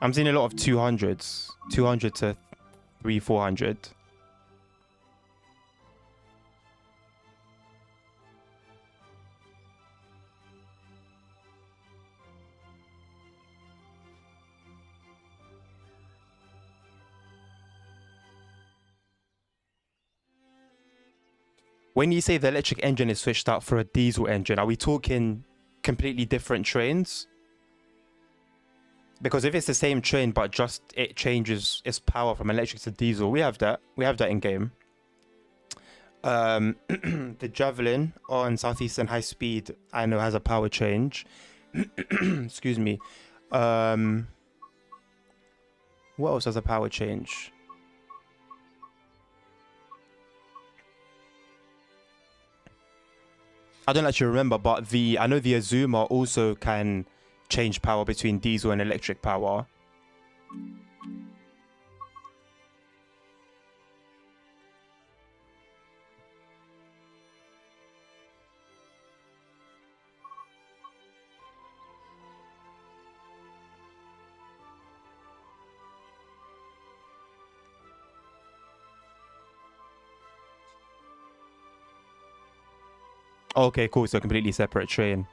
I'm seeing a lot of 200s. 200 to 400. when you say the electric engine is switched out for a diesel engine, are we talking completely different trains? Because if it's the same train but just it changes its power from electric to diesel, we have that. We have that in game. The Javelin on Southeastern High Speed, I know, has a power change. Excuse me. What else has a power change? I don't actually remember, but I know the Azuma also can change power between diesel and electric power. Okay, cool. So a completely separate train.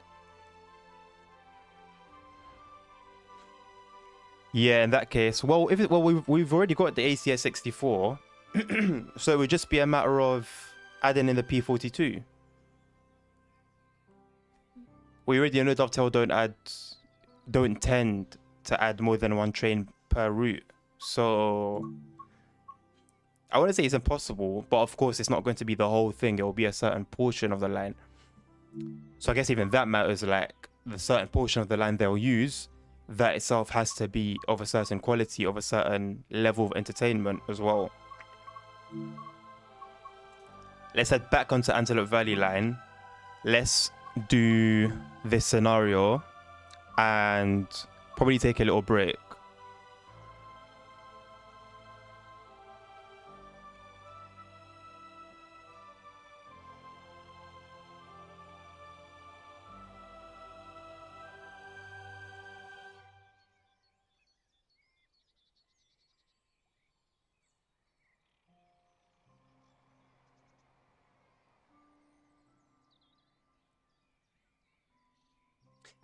Yeah, in that case, well, we've already got the ACS 64, so it would just be a matter of adding in the P42. We already know Dovetail don't tend to add more than one train per route, so I wouldn't say it's impossible, but of course it's not going to be the whole thing. It will be a certain portion of the line. So I guess even that matters, like the certain portion of the line they'll use, that itself has to be of a certain quality, of a certain level of entertainment as well. Let's head back onto Antelope Valley line. Let's do this scenario and probably take a little break.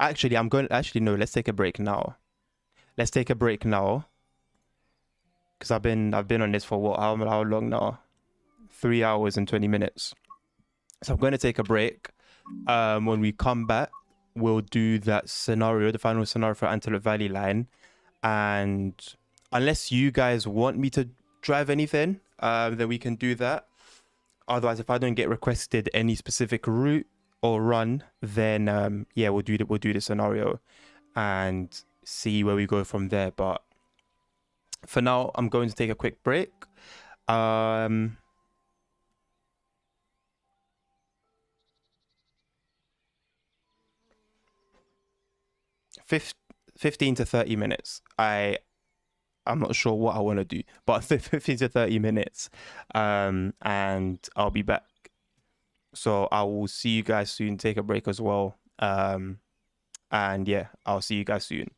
Actually, no, let's take a break now. Let's take a break now. Because I've been on this for what, how long now? 3 hours and 20 minutes. So I'm going to take a break. When we come back, we'll do that scenario, the final scenario for Antelope Valley line. And unless you guys want me to drive anything, then we can do that. Otherwise, if I don't get requested any specific route or run, then yeah, we'll do the scenario and see where we go from there. But for now, I'm going to take a quick break. 15 to 30 minutes. I'm not sure what I want to do, but 15 to 30 minutes, and I'll be back. So I will see you guys soon. Take a break as well. And yeah, I'll see you guys soon.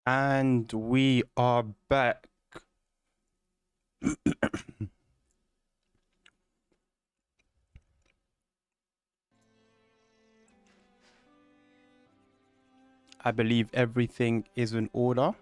And we are back. I believe everything is in order.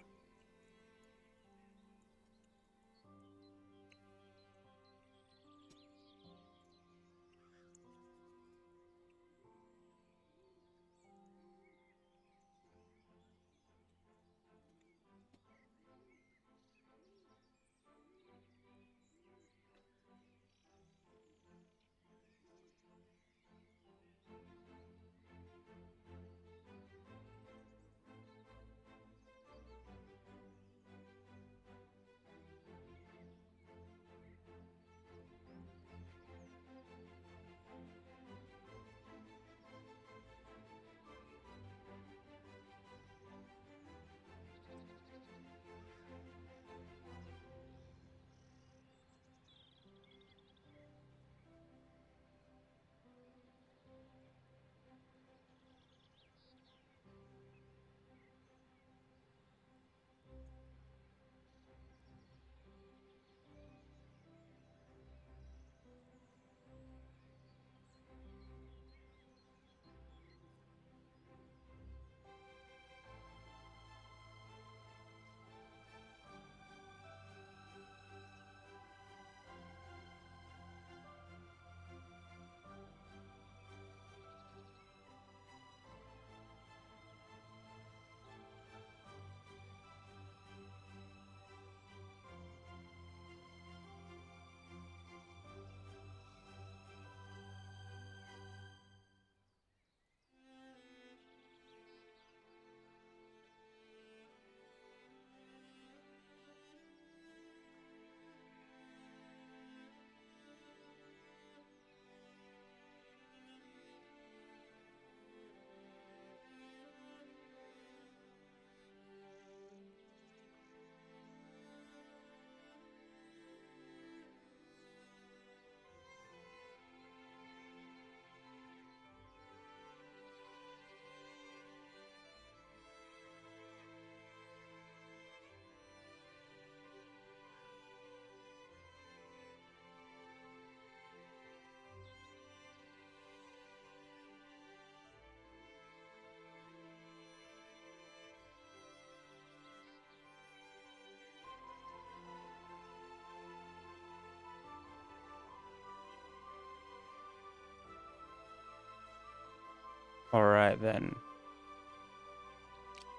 All right, then.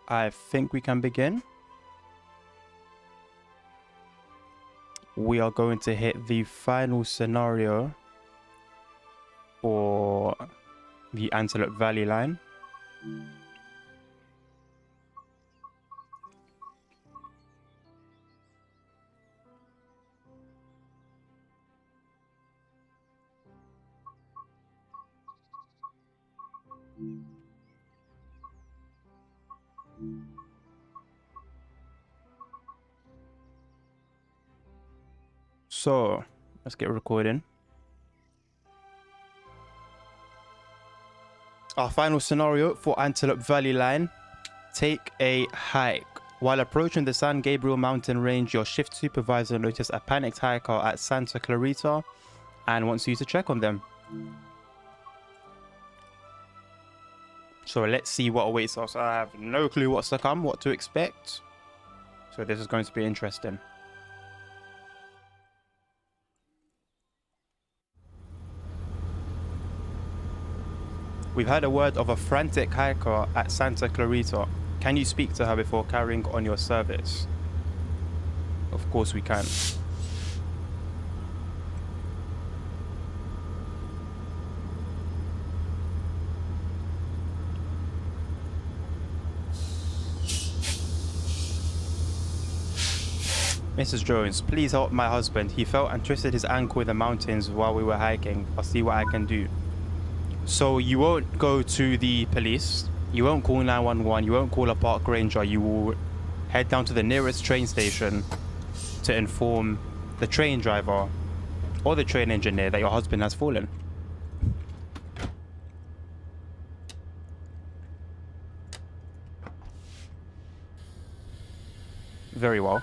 I think we can begin. We are going to hit the final scenario for the Antelope Valley line. So let's get recording. Our final scenario for Antelope Valley line. Take a hike. While approaching the San Gabriel mountain range, your shift supervisor noticed a panicked hiker at Santa Clarita and wants you to check on them. So let's see what awaits us. I have no clue what's to come, what to expect. So this is going to be interesting. We've had a word of a frantic hiker at Santa Clarita. Can you speak to her before carrying on your service? Of course we can. Mrs. Jones, please help my husband. He fell and twisted his ankle in the mountains while we were hiking. I'll see what I can do. So you won't go to the police. You won't call 911. You won't call a park ranger. You will head down to the nearest train station to inform the train driver or the train engineer that your husband has fallen. Very well.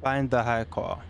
Find the high car.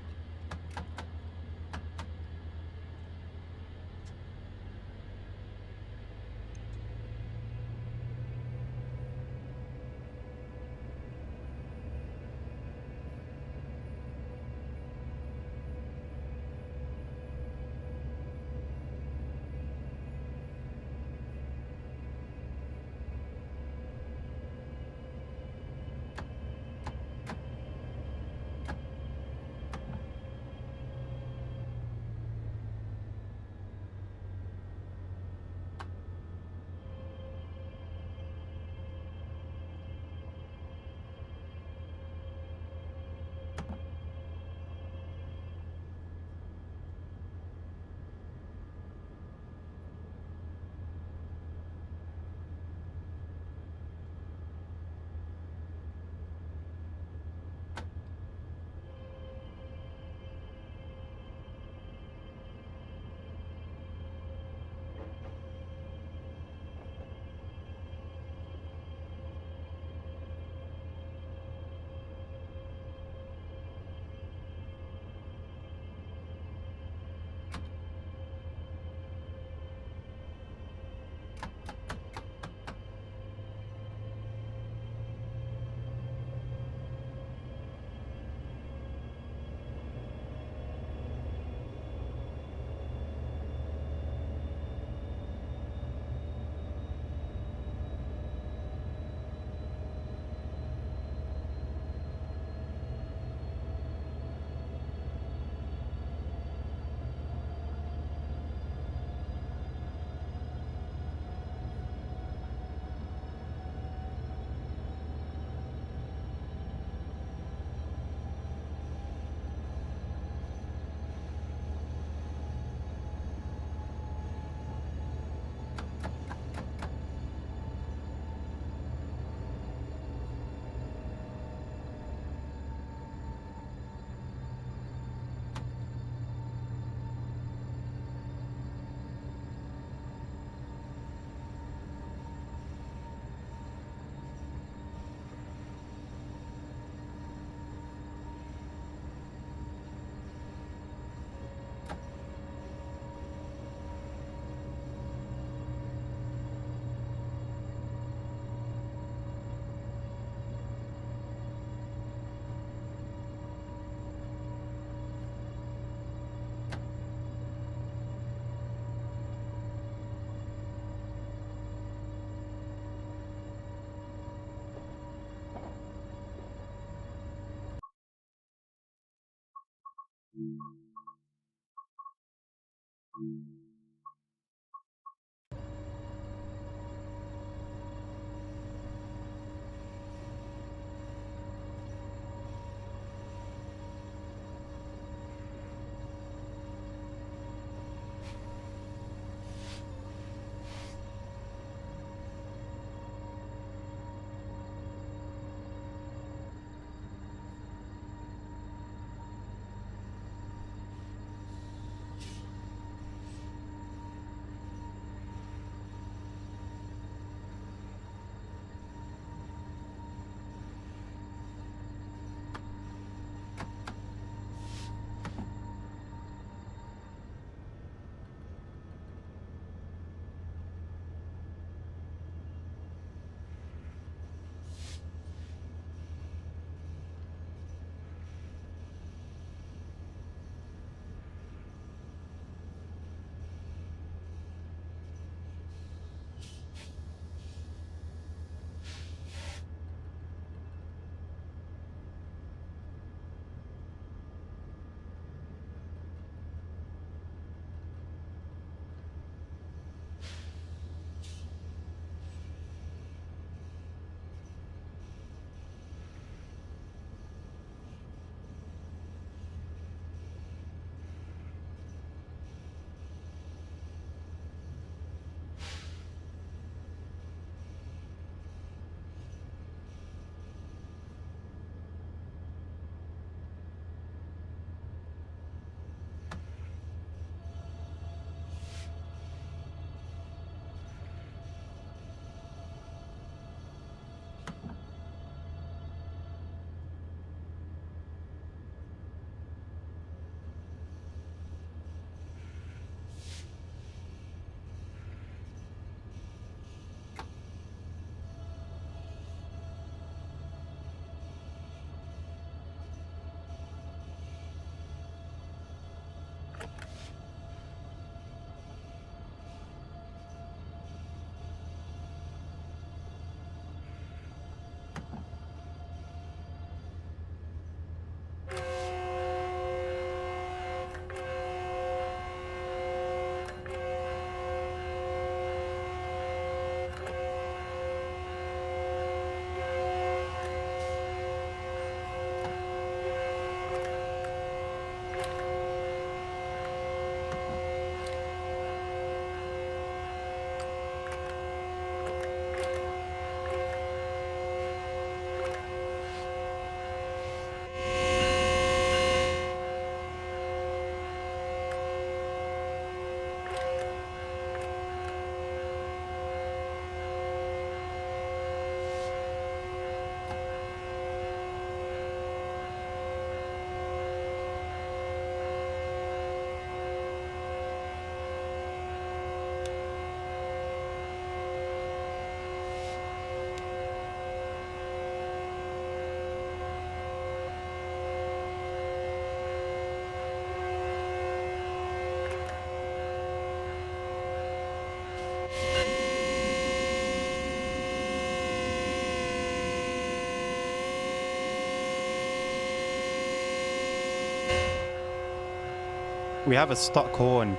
We have a stuck horn.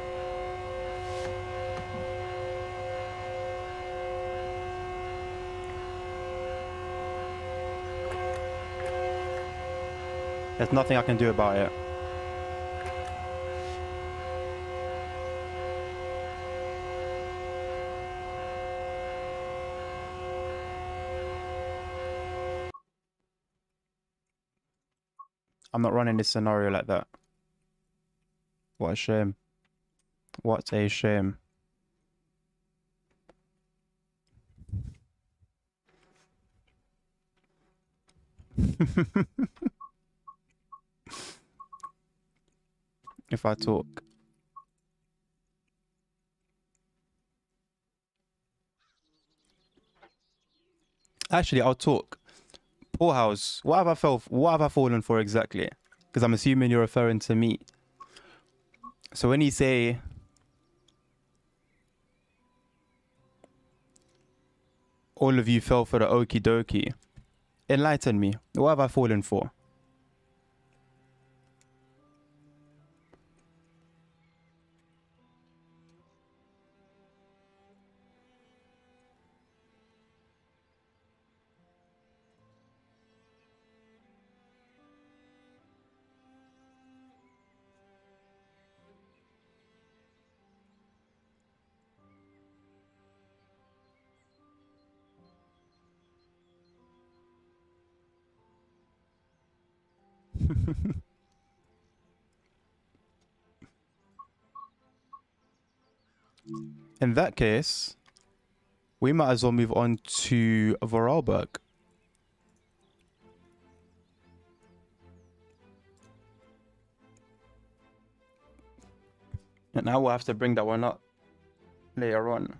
There's nothing I can do about it. I'm not running this scenario like that. What a shame. What a shame. If I talk. Actually, I'll talk. Poorhouse, what have I fallen for exactly? Because I'm assuming you're referring to me. So when you say all of you fell for the okie dokie, enlighten me. What have I fallen for? In that case, we might as well move on to Vorarlberg. And now we'll have to bring that one up later on.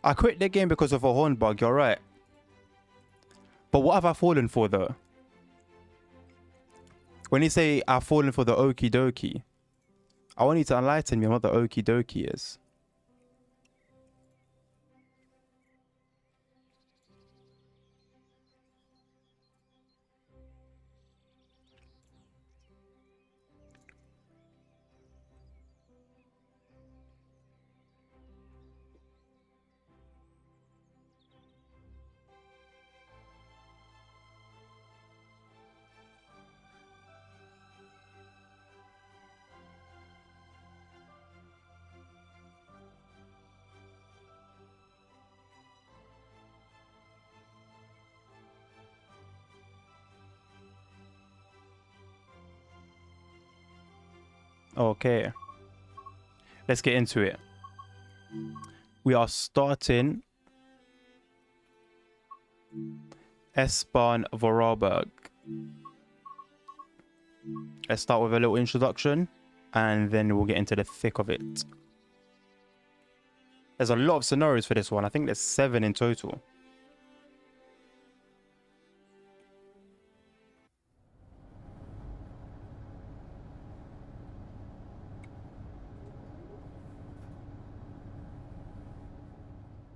I quit the game because of a horn bug, you're right. But what have I fallen for though? When you say I've fallen for the okie dokie, I want you to enlighten me on what the okie dokie is. Okay. Let's get into it. We are starting S-Bahn Vorarlberg. Let's start with a little introduction and then we'll get into the thick of it. There's a lot of scenarios for this one. I think there's 7 in total.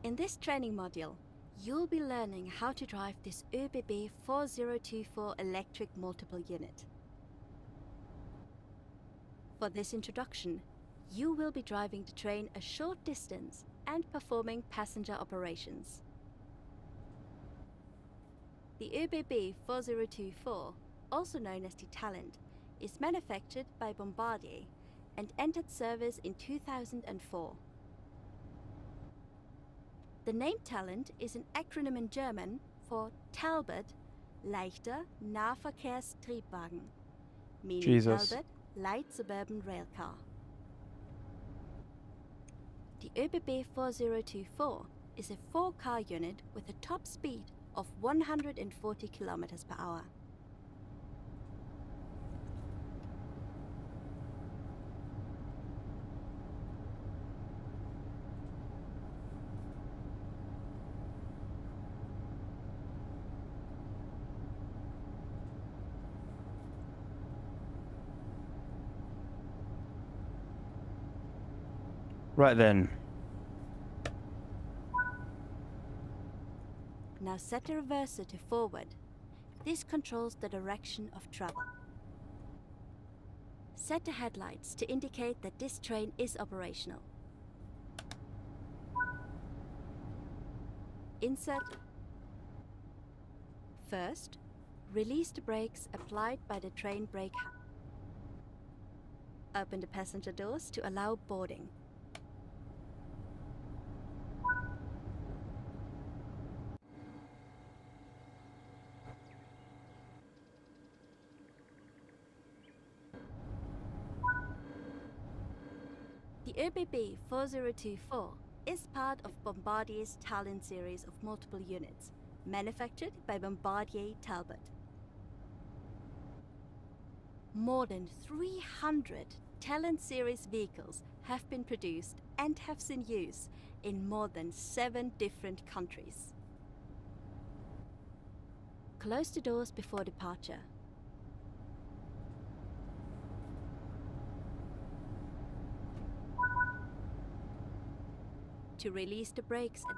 In this training module, you'll be learning how to drive this ÖBB 4024 electric multiple unit. For this introduction, you will be driving the train a short distance and performing passenger operations. The ÖBB 4024, also known as the Talent, is manufactured by Bombardier and entered service in 2004. The name Talent is an acronym in German for Talbot Leichter Nahverkehrstriebwagen, meaning Jesus. Talbot Light Suburban Railcar. The ÖBB 4024 is a 4-car unit with a top speed of 140 km per hour. Right then. Now set the reverser to forward This controls the direction of travel. Set the headlights to indicate that this train is operational. Insert. First, release the brakes applied by the train brake. Open the passenger doors to allow boarding. The ÖBB 4024 is part of Bombardier's Talent series of multiple units, manufactured by Bombardier Talbot. More than 300 Talent series vehicles have been produced and have seen use in more than 7 different countries. Close the doors before departure. To release the brakes and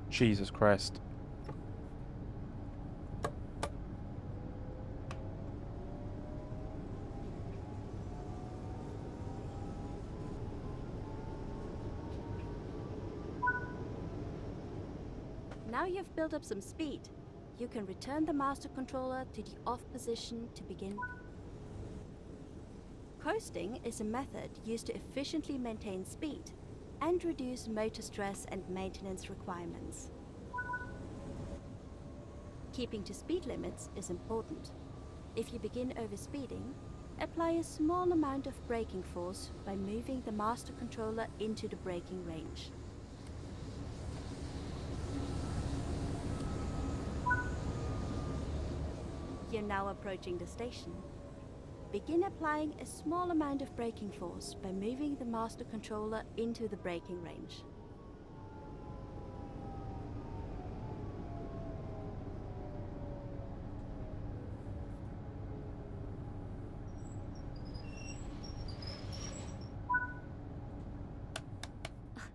Jesus Christ. now you've built up some speed. You can return the master controller to the off position to begin. Coasting is a method used to efficiently maintain speed and reduce motor stress and maintenance requirements. Keeping to speed limits is important. If you begin overspeeding, apply a small amount of braking force by moving the master controller into the braking range. You're now approaching the station. Begin applying a small amount of braking force by moving the master controller into the braking range.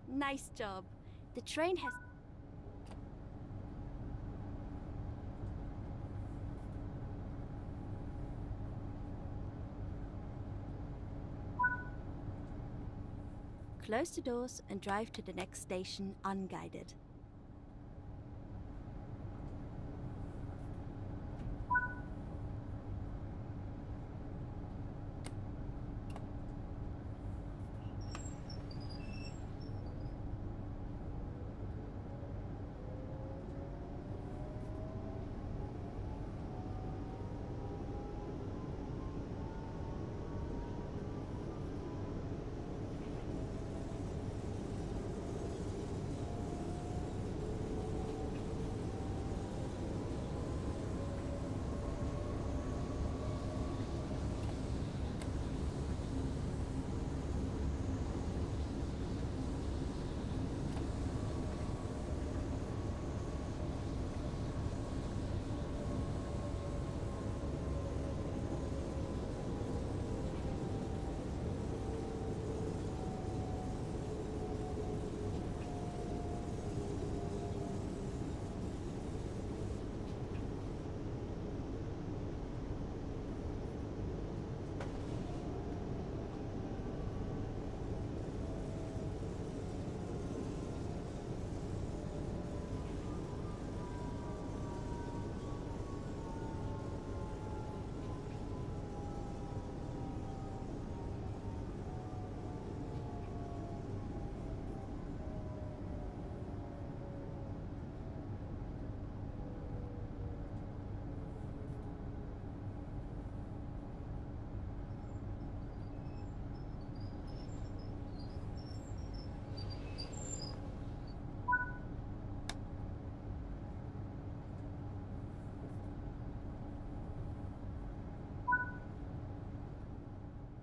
Nice job. The train has... Close the doors and drive to the next station unguided.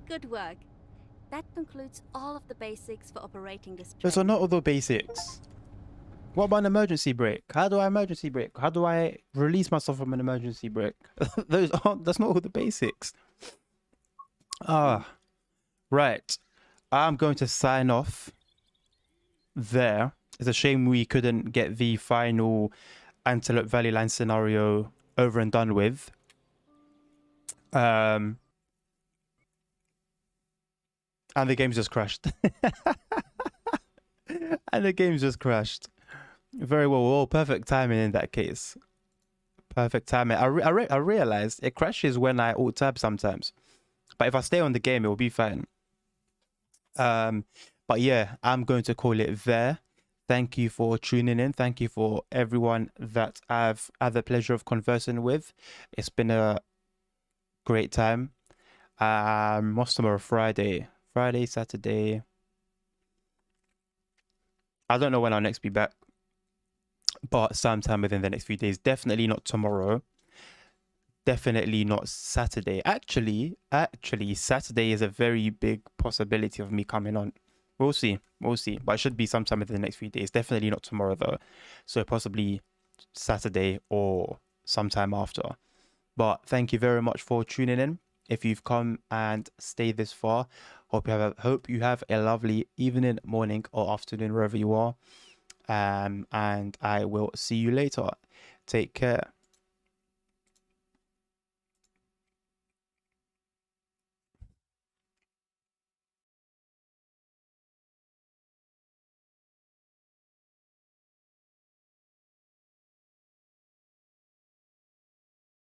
Good work. That concludes all of the basics for operating this train. Those are not all the basics. What about an emergency brake? How do I emergency brake? How do I release myself from an emergency brake? That's not all the basics. Right. I'm going to sign off there. It's a shame we couldn't get the final Antelope Valley line scenario over and done with. And the game's just crashed. And the game's just crashed. Very well. Well, perfect timing in that case. Perfect timing. I realized it crashes when I alt tab sometimes, but if I stay on the game, it will be fine. But yeah, I'm going to call it there. Thank you for tuning in. Thank you for everyone that I've had the pleasure of conversing with. It's been a great time. What's tomorrow? Friday, Saturday. I don't know when I'll next be back, but sometime within the next few days. Definitely not tomorrow. Definitely not Saturday. Actually, Saturday is a very big possibility of me coming on. We'll see. But it should be sometime within the next few days. Definitely not tomorrow though. So possibly Saturday or sometime after. But thank you very much for tuning in. If you've come and stayed this far, hope you have a lovely evening, morning, or afternoon wherever you are. And I will see you later. Take care.